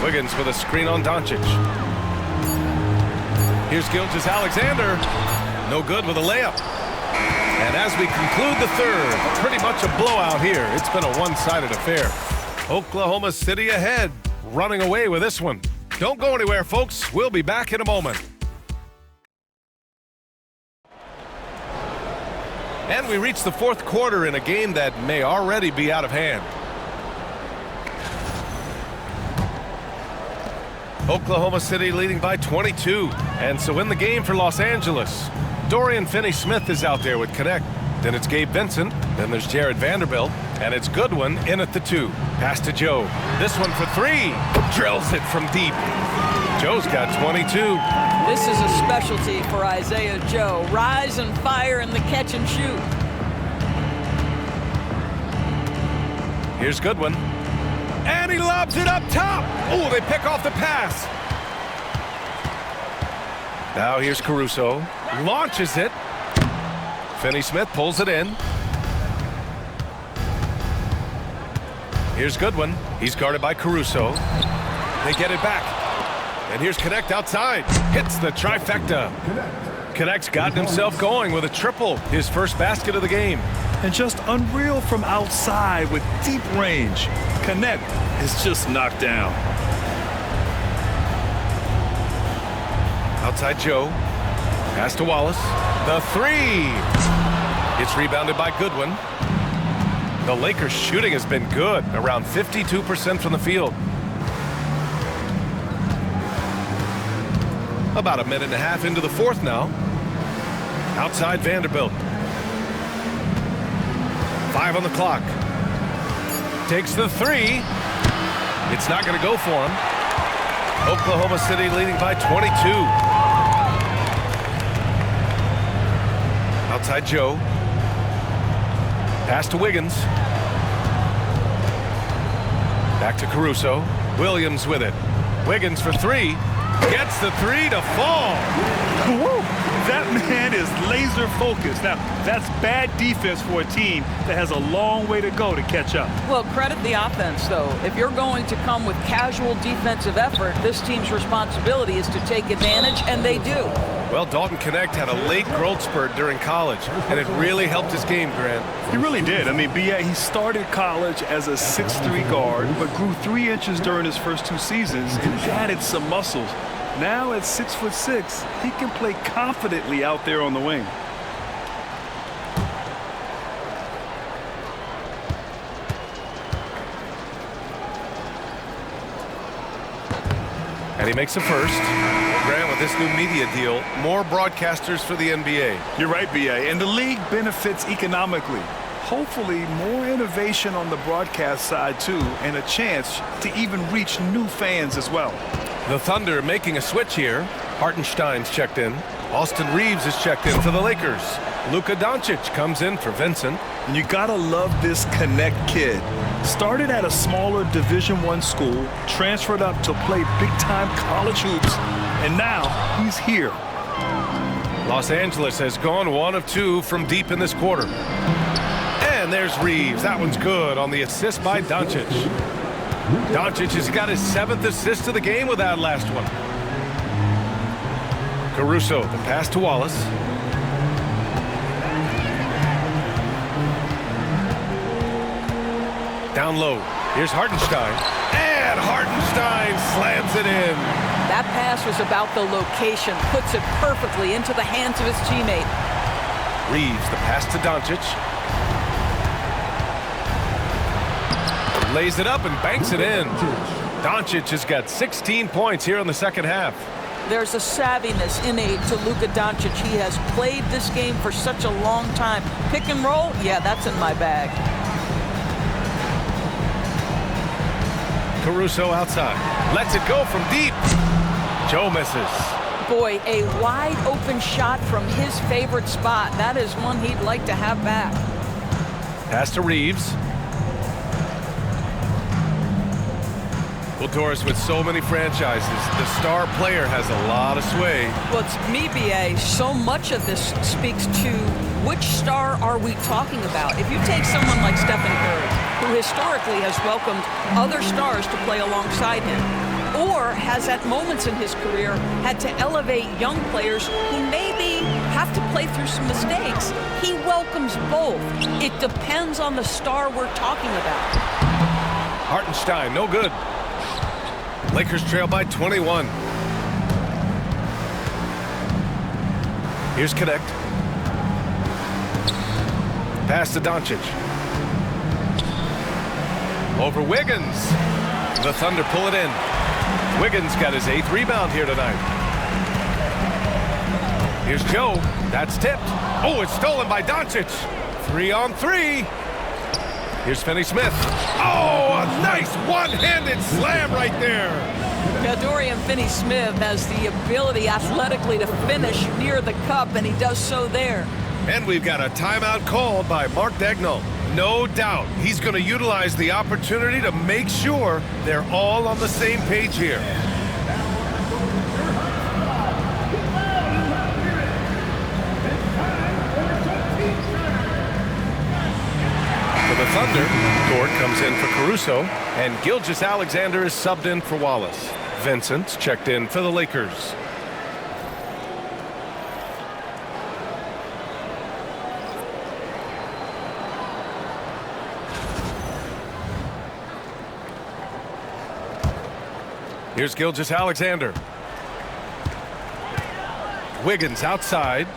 Wiggins with a screen on Doncic. Here's Gilgeous-Alexander. No good with a layup. And as we conclude the third, pretty much a blowout here. It's been a one-sided affair. Oklahoma City ahead, running away with this one. Don't go anywhere, folks. We'll be back in a moment. And we reach the fourth quarter in a game that may already be out of hand. Oklahoma City leading by 22. And so in the game for Los Angeles, Dorian Finney-Smith is out there with Connect. Then it's Gabe Vincent. Then there's Jared Vanderbilt. And it's Goodwin in at the 2. Pass to Joe. This one for 3. Drills it from deep. Joe's got 22.
This is a specialty for Isaiah Joe. Rise and fire in the catch and shoot.
Here's Goodwin. And he lobs it up top. Oh, they pick off the pass. Now here's Caruso. Launches it. Finney-Smith pulls it in. Here's Goodwin. He's guarded by Caruso. They get it back. And here's Connect outside. Hits the trifecta. Connect's gotten himself going with a triple. His first basket of the game.
And just unreal from outside with deep range. Connect is just knocked down.
Outside Joe. Pass to Wallace. The 3. It's rebounded by Goodwin. The Lakers shooting has been good. Around 52% from the field. About a minute and a half into the fourth now. Outside Vanderbilt. 5 on the clock. Takes the 3. It's not going to go for him. Oklahoma City leading by 22. Outside Joe. Pass to Wiggins. Back to Caruso. Williams with it. Wiggins for 3. Gets the 3 to fall.
Woo! That man is laser focused. Now, that's bad defense for a team that has a long way to go to catch up.
Well, credit the offense, though. If you're going to come with casual defensive effort, this team's responsibility is to take advantage, and they do.
Well, Dalton Connect had a late growth spurt during college, and it really helped his game, Grant.
He really did. I mean, B.A., he started college as a 6'3" guard, but grew 3 inches during his first 2 seasons and added some muscles. Now at 6'6", he can play confidently out there on the wing.
And he makes the first. Grant, with this new media deal, more broadcasters for the NBA.
You're right, B.A., and the league benefits economically. Hopefully, more innovation on the broadcast side, too, and a chance to even reach new fans as well.
The Thunder making a switch here. Hartenstein's checked in. Austin Reeves is checked in for the Lakers. Luka Doncic comes in for Vincent.
And you gotta love this Connect kid. Started at a smaller Division I school, transferred up to play big-time college hoops, and now he's here.
Los Angeles has gone 1 of 2 from deep in this quarter. And there's Reeves. That one's good on the assist by Doncic. Doncic has got his 7th assist of the game with that last one. Caruso, the pass to Wallace. Down low. Here's Hartenstein. And Hartenstein slams it in.
That pass was about the location. Puts it perfectly into the hands of his teammate.
Reeves, the pass to Doncic. Lays it up and banks it in. Doncic has got 16 points here in the second half.
There's a savviness innate to Luka Doncic. He has played this game for such a long time. Pick and roll, yeah, that's in my bag.
Caruso outside. Lets it go from deep. Joe misses.
Boy, a wide open shot from his favorite spot. That is one he'd like to have back.
Pass to Reeves. Well, Doris, with so many franchises, the star player has a lot of sway.
Well, to me, B.A., so much of this speaks to which star are we talking about. If you take someone like Stephen Curry, who historically has welcomed other stars to play alongside him, or has at moments in his career had to elevate young players who maybe have to play through some mistakes, he welcomes both. It depends on the star we're talking about.
Hartenstein, no good. Lakers trail by 21. Here's Connect. Pass to Doncic. Over Wiggins. The Thunder pull it in. Wiggins got his 8th rebound here tonight. Here's Joe. That's tipped. Oh, it's stolen by Doncic. 3-on-3. Here's Finney-Smith. Oh, a nice one-handed slam right there.
Now, Dorian Finney-Smith has the ability athletically to finish near the cup, and he does so there.
And we've got a timeout called by Mark Daigneault. No doubt he's going to utilize the opportunity to make sure they're all on the same page here. For the Thunder, Dort comes in for Caruso, and Gilgeous-Alexander is subbed in for Wallace. Vincent's checked in for the Lakers. Here's Gilgeous-Alexander. Wiggins outside.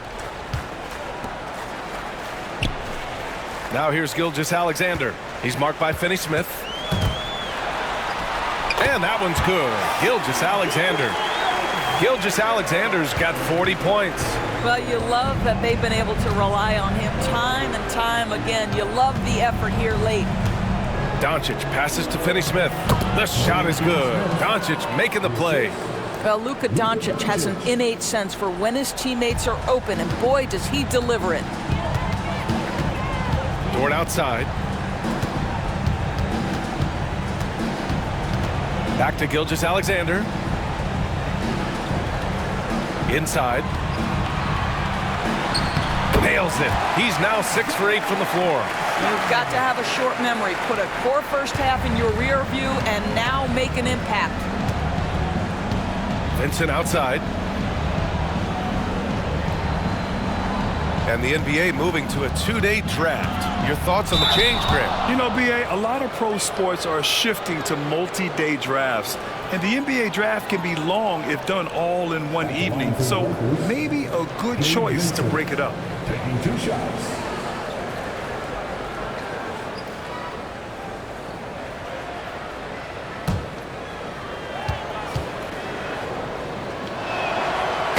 Now here's Gilgeous-Alexander. He's marked by Finney-Smith. And that one's good. Gilgeous-Alexander. Gilgeous-Alexander's got 40 points.
Well, you love that they've been able to rely on him time and time again. You love the effort here late.
Doncic passes to Finney-Smith. The shot is good. Doncic making the play.
Well, Luka Doncic has an innate sense for when his teammates are open, and boy, does he deliver it.
Dort outside. Back to Gilgeous-Alexander. Inside. Nails it. He's now 6 for 8 from the floor.
You've got to have a short memory. Put a poor first half in your rear view and now make an impact.
Vincent outside. And the NBA moving to a 2-day draft. Your thoughts on the change, Greg?
You know, B.A., a lot of pro sports are shifting to multi-day drafts. And the NBA draft can be long if done all in one evening. So maybe a good choice to break it up.
Taking 2 shots.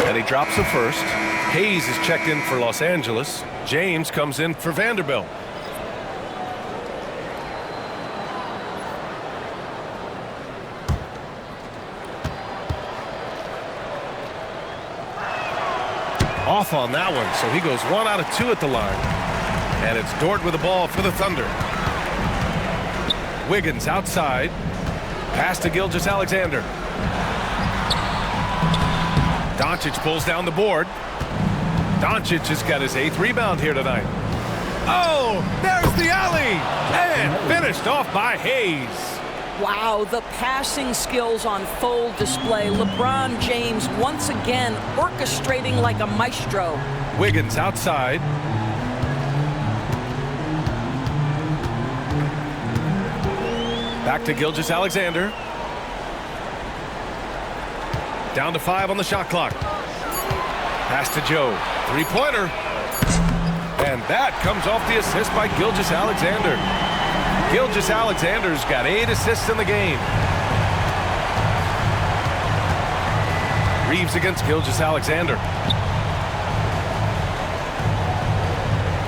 And he drops the first. Hayes is checked in for Los Angeles. James comes in for Vanderbilt. Off on that one, so he goes 1 out of 2 at the line. And it's Dort with the ball for the Thunder. Wiggins outside. Pass to Gilgeous-Alexander. Doncic pulls down the board. Doncic has got his 8th rebound here tonight. Oh, there's the alley! And finished off by Hayes.
Wow, the passing skills on full display. LeBron James once again orchestrating like a maestro.
Wiggins outside. Back to Gilgeous-Alexander. Down to 5 on the shot clock. Pass to Joe. 3-pointer. And that comes off the assist by Gilgeous-Alexander. Gilgeous-Alexander's got 8 assists in the game. Reeves against Gilgeous-Alexander.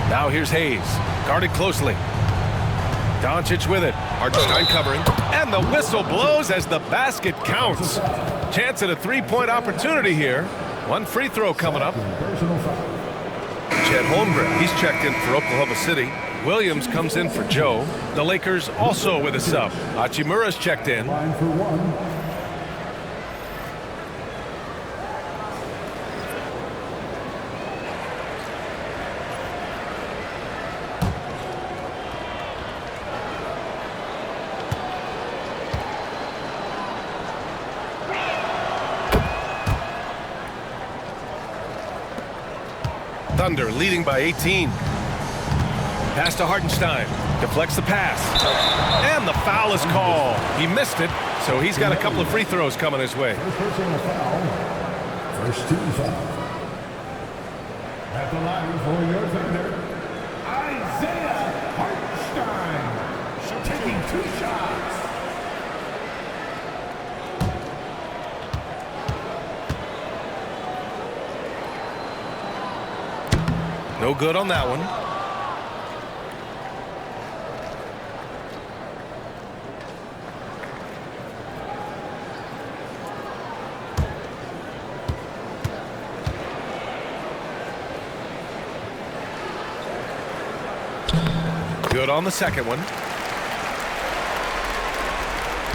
Now here's Hayes. Guarded closely. Doncic with it. Hartenstein covering. And the whistle blows as the basket counts. Chance at a 3-point opportunity here. One free throw coming up.
Personal foul.
Chet Holmgren, he's checked in for Oklahoma City. Williams comes in for Joe. The Lakers also with a sub. Hachimura's checked in.
Line for one.
Thunder leading by 18. Pass to Hartenstein. Deflects the pass. And the foul is called. He missed it, so he's got a couple of free throws coming his way.
First personal foul. First team foul. At the line for your Thunder, Isaiah Hartenstein. Taking 2 shots.
No good on that one. Good on the second one.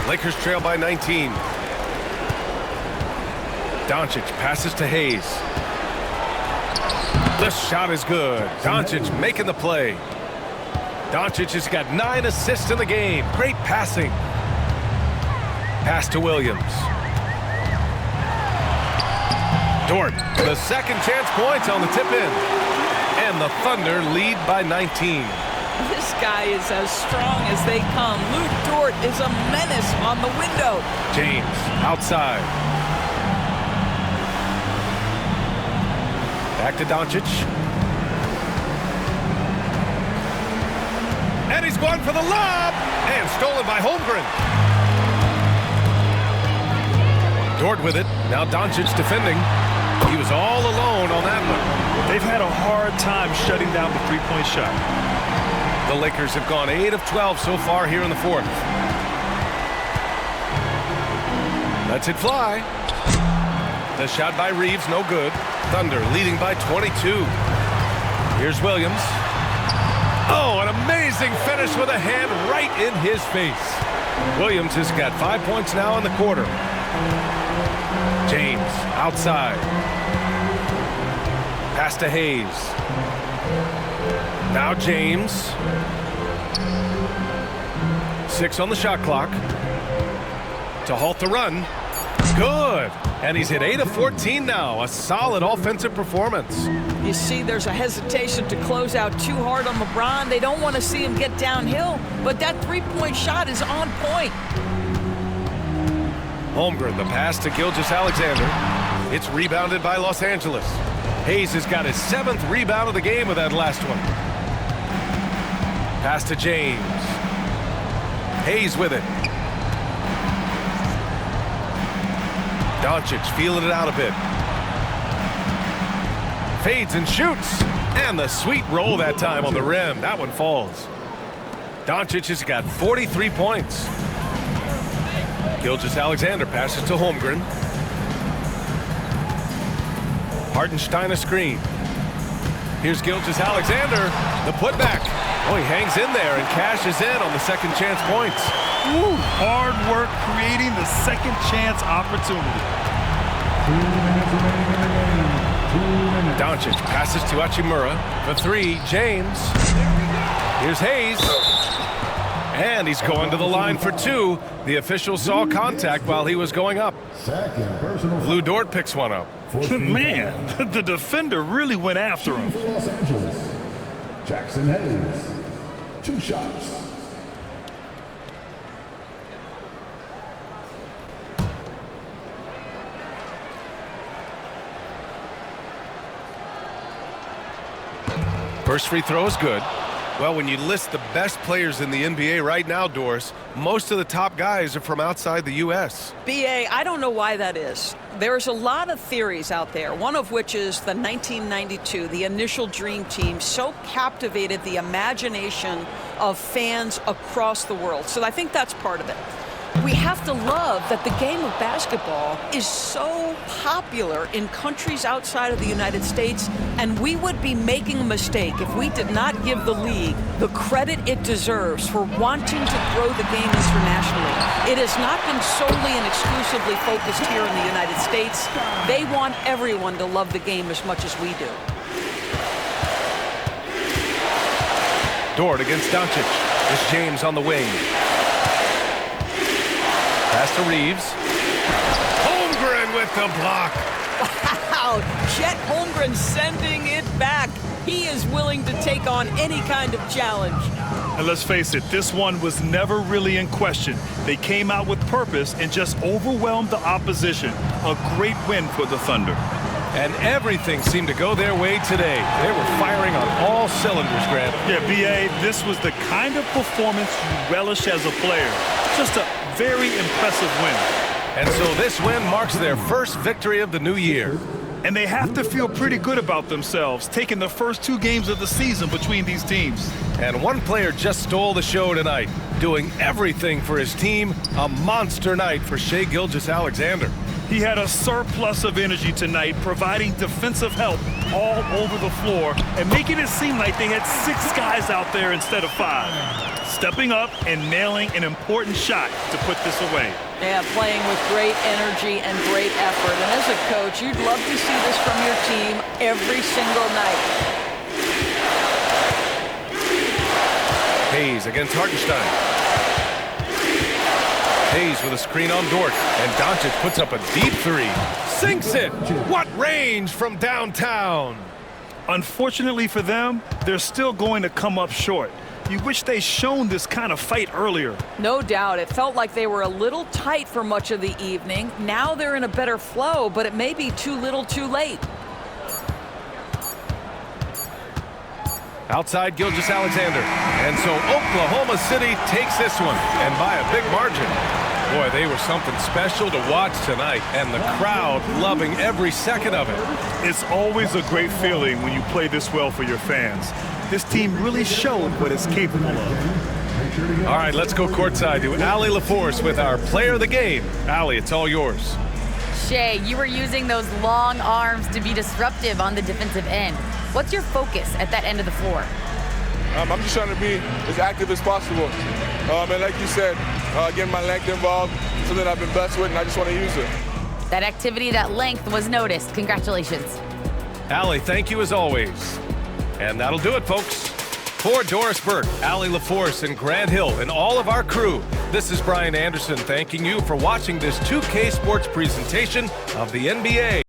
Lakers trail by 19. Doncic passes to Hayes. The shot is good. Doncic making the play. Doncic has got 9 assists in the game. Great passing. Pass to Williams. Dort, the second chance points on the tip in. And the Thunder lead by 19.
This guy is as strong as they come. Lou Dort is a menace on the window.
James outside. Back to Doncic. And he's going for the lob. And stolen by Holmgren. Dort with it. Now Doncic defending. He was all alone on that one.
They've had a hard time shutting down the three-point shot.
The Lakers have gone 8 of 12 so far here in the fourth. Lets it fly. The shot by Reeves, no good. Thunder leading by 22. Here's Williams. Oh, an amazing finish with a hand right in his face. Williams has got 5 points now in the quarter. James outside. Pass to Hayes. Now James. 6 on the shot clock. To halt the run. Good. And he's hit 8 of 14 now. A solid offensive performance.
You see, there's a hesitation to close out too hard on LeBron. They don't want to see him get downhill, but that three-point shot is on point.
Holmgren, the pass to Gilgeous-Alexander. It's rebounded by Los Angeles. Hayes has got his 7th rebound of the game with that last one. Pass to James. Hayes with it. Doncic feeling it out a bit. Fades and shoots. And the sweet roll that time on the rim. That one falls. Doncic has got 43 points. Gilgeous-Alexander passes to Holmgren. Hartenstein a screen. Here's Gilgeous-Alexander. The putback. Oh, he hangs in there and cashes in on the second chance points.
Woo, hard work creating the second chance opportunity.
2 minutes remaining in the game. 2 minutes.
Doncic passes to Hachimura. For 3, James. Here's Hayes. And he's going to the line for 2. The official saw contact while he was going up.
Second personal foul.
Lou Dort picks one up.
Man, the defender really went after him.
For Los Angeles, Jackson Hayes. 2 shots.
First free throw is good. Well, when you list the best players in the NBA right now, Doris, most of the top guys are from outside the U.S.
BA, I don't know why that is. There's a lot of theories out there, one of which is the 1992, the initial Dream Team, so captivated the imagination of fans across the world. So I think that's part of it. We have to love that the game of basketball is so popular in countries outside of the United States, and we would be making a mistake if we did not give the league the credit it deserves for wanting to grow the game internationally. It has not been solely and exclusively focused here in the United States. They want everyone to love the game as much as we do.
Dort against Doncic. It's James on the wing. Pass to Reeves. Holmgren with the block.
Wow, Chet Holmgren sending it back. He is willing to take on any kind of challenge.
And let's face it, this one was never really in question. They came out with purpose and just overwhelmed the opposition. A great win for the Thunder.
And everything seemed to go their way today. They were firing on all cylinders, Grant.
Yeah, B.A., this was the kind of performance you relish as a player. Just a very impressive win.
And so this win marks their first victory of the new year.
And they have to feel pretty good about themselves, taking the first 2 games of the season between these teams.
And one player just stole the show tonight, doing everything for his team. A monster night for Shai Gilgeous-Alexander.
He had a surplus of energy tonight, providing defensive help all over the floor and making it seem like they had 6 guys out there instead of 5. Stepping up and nailing an important shot to put this away.
Yeah, playing with great energy and great effort. And as a coach, you'd love to see this from your team every single night.
Hayes against Hartenstein. Hayes with a screen on Dort, and Doncic puts up a deep 3. Sinks it! What range from downtown!
Unfortunately for them, they're still going to come up short. You wish they'd shown this kind of fight earlier.
No doubt. It felt like they were a little tight for much of the evening. Now they're in a better flow, but it may be too little too late.
Outside Gilgeous-Alexander. And so Oklahoma City takes this one, and by a big margin. Boy, they were something special to watch tonight, and the crowd loving every second of it.
It's always a great feeling when you play this well for your fans. This team really showed what it's capable of.
All right, let's go courtside to Allie LaForce with our player of the game. Allie, it's all yours.
Shai, you were using those long arms to be disruptive on the defensive end. What's your focus at that end of the floor?
I'm just trying to be as active as possible. And like you said, getting my length involved, something I've been blessed with, and I just want to use it.
That activity, that length was noticed. Congratulations.
Allie, thank you as always. And that'll do it, folks. For Doris Burke, Allie LaForce, and Grant Hill, and all of our crew, this is Brian Anderson thanking you for watching this 2K Sports presentation of the NBA.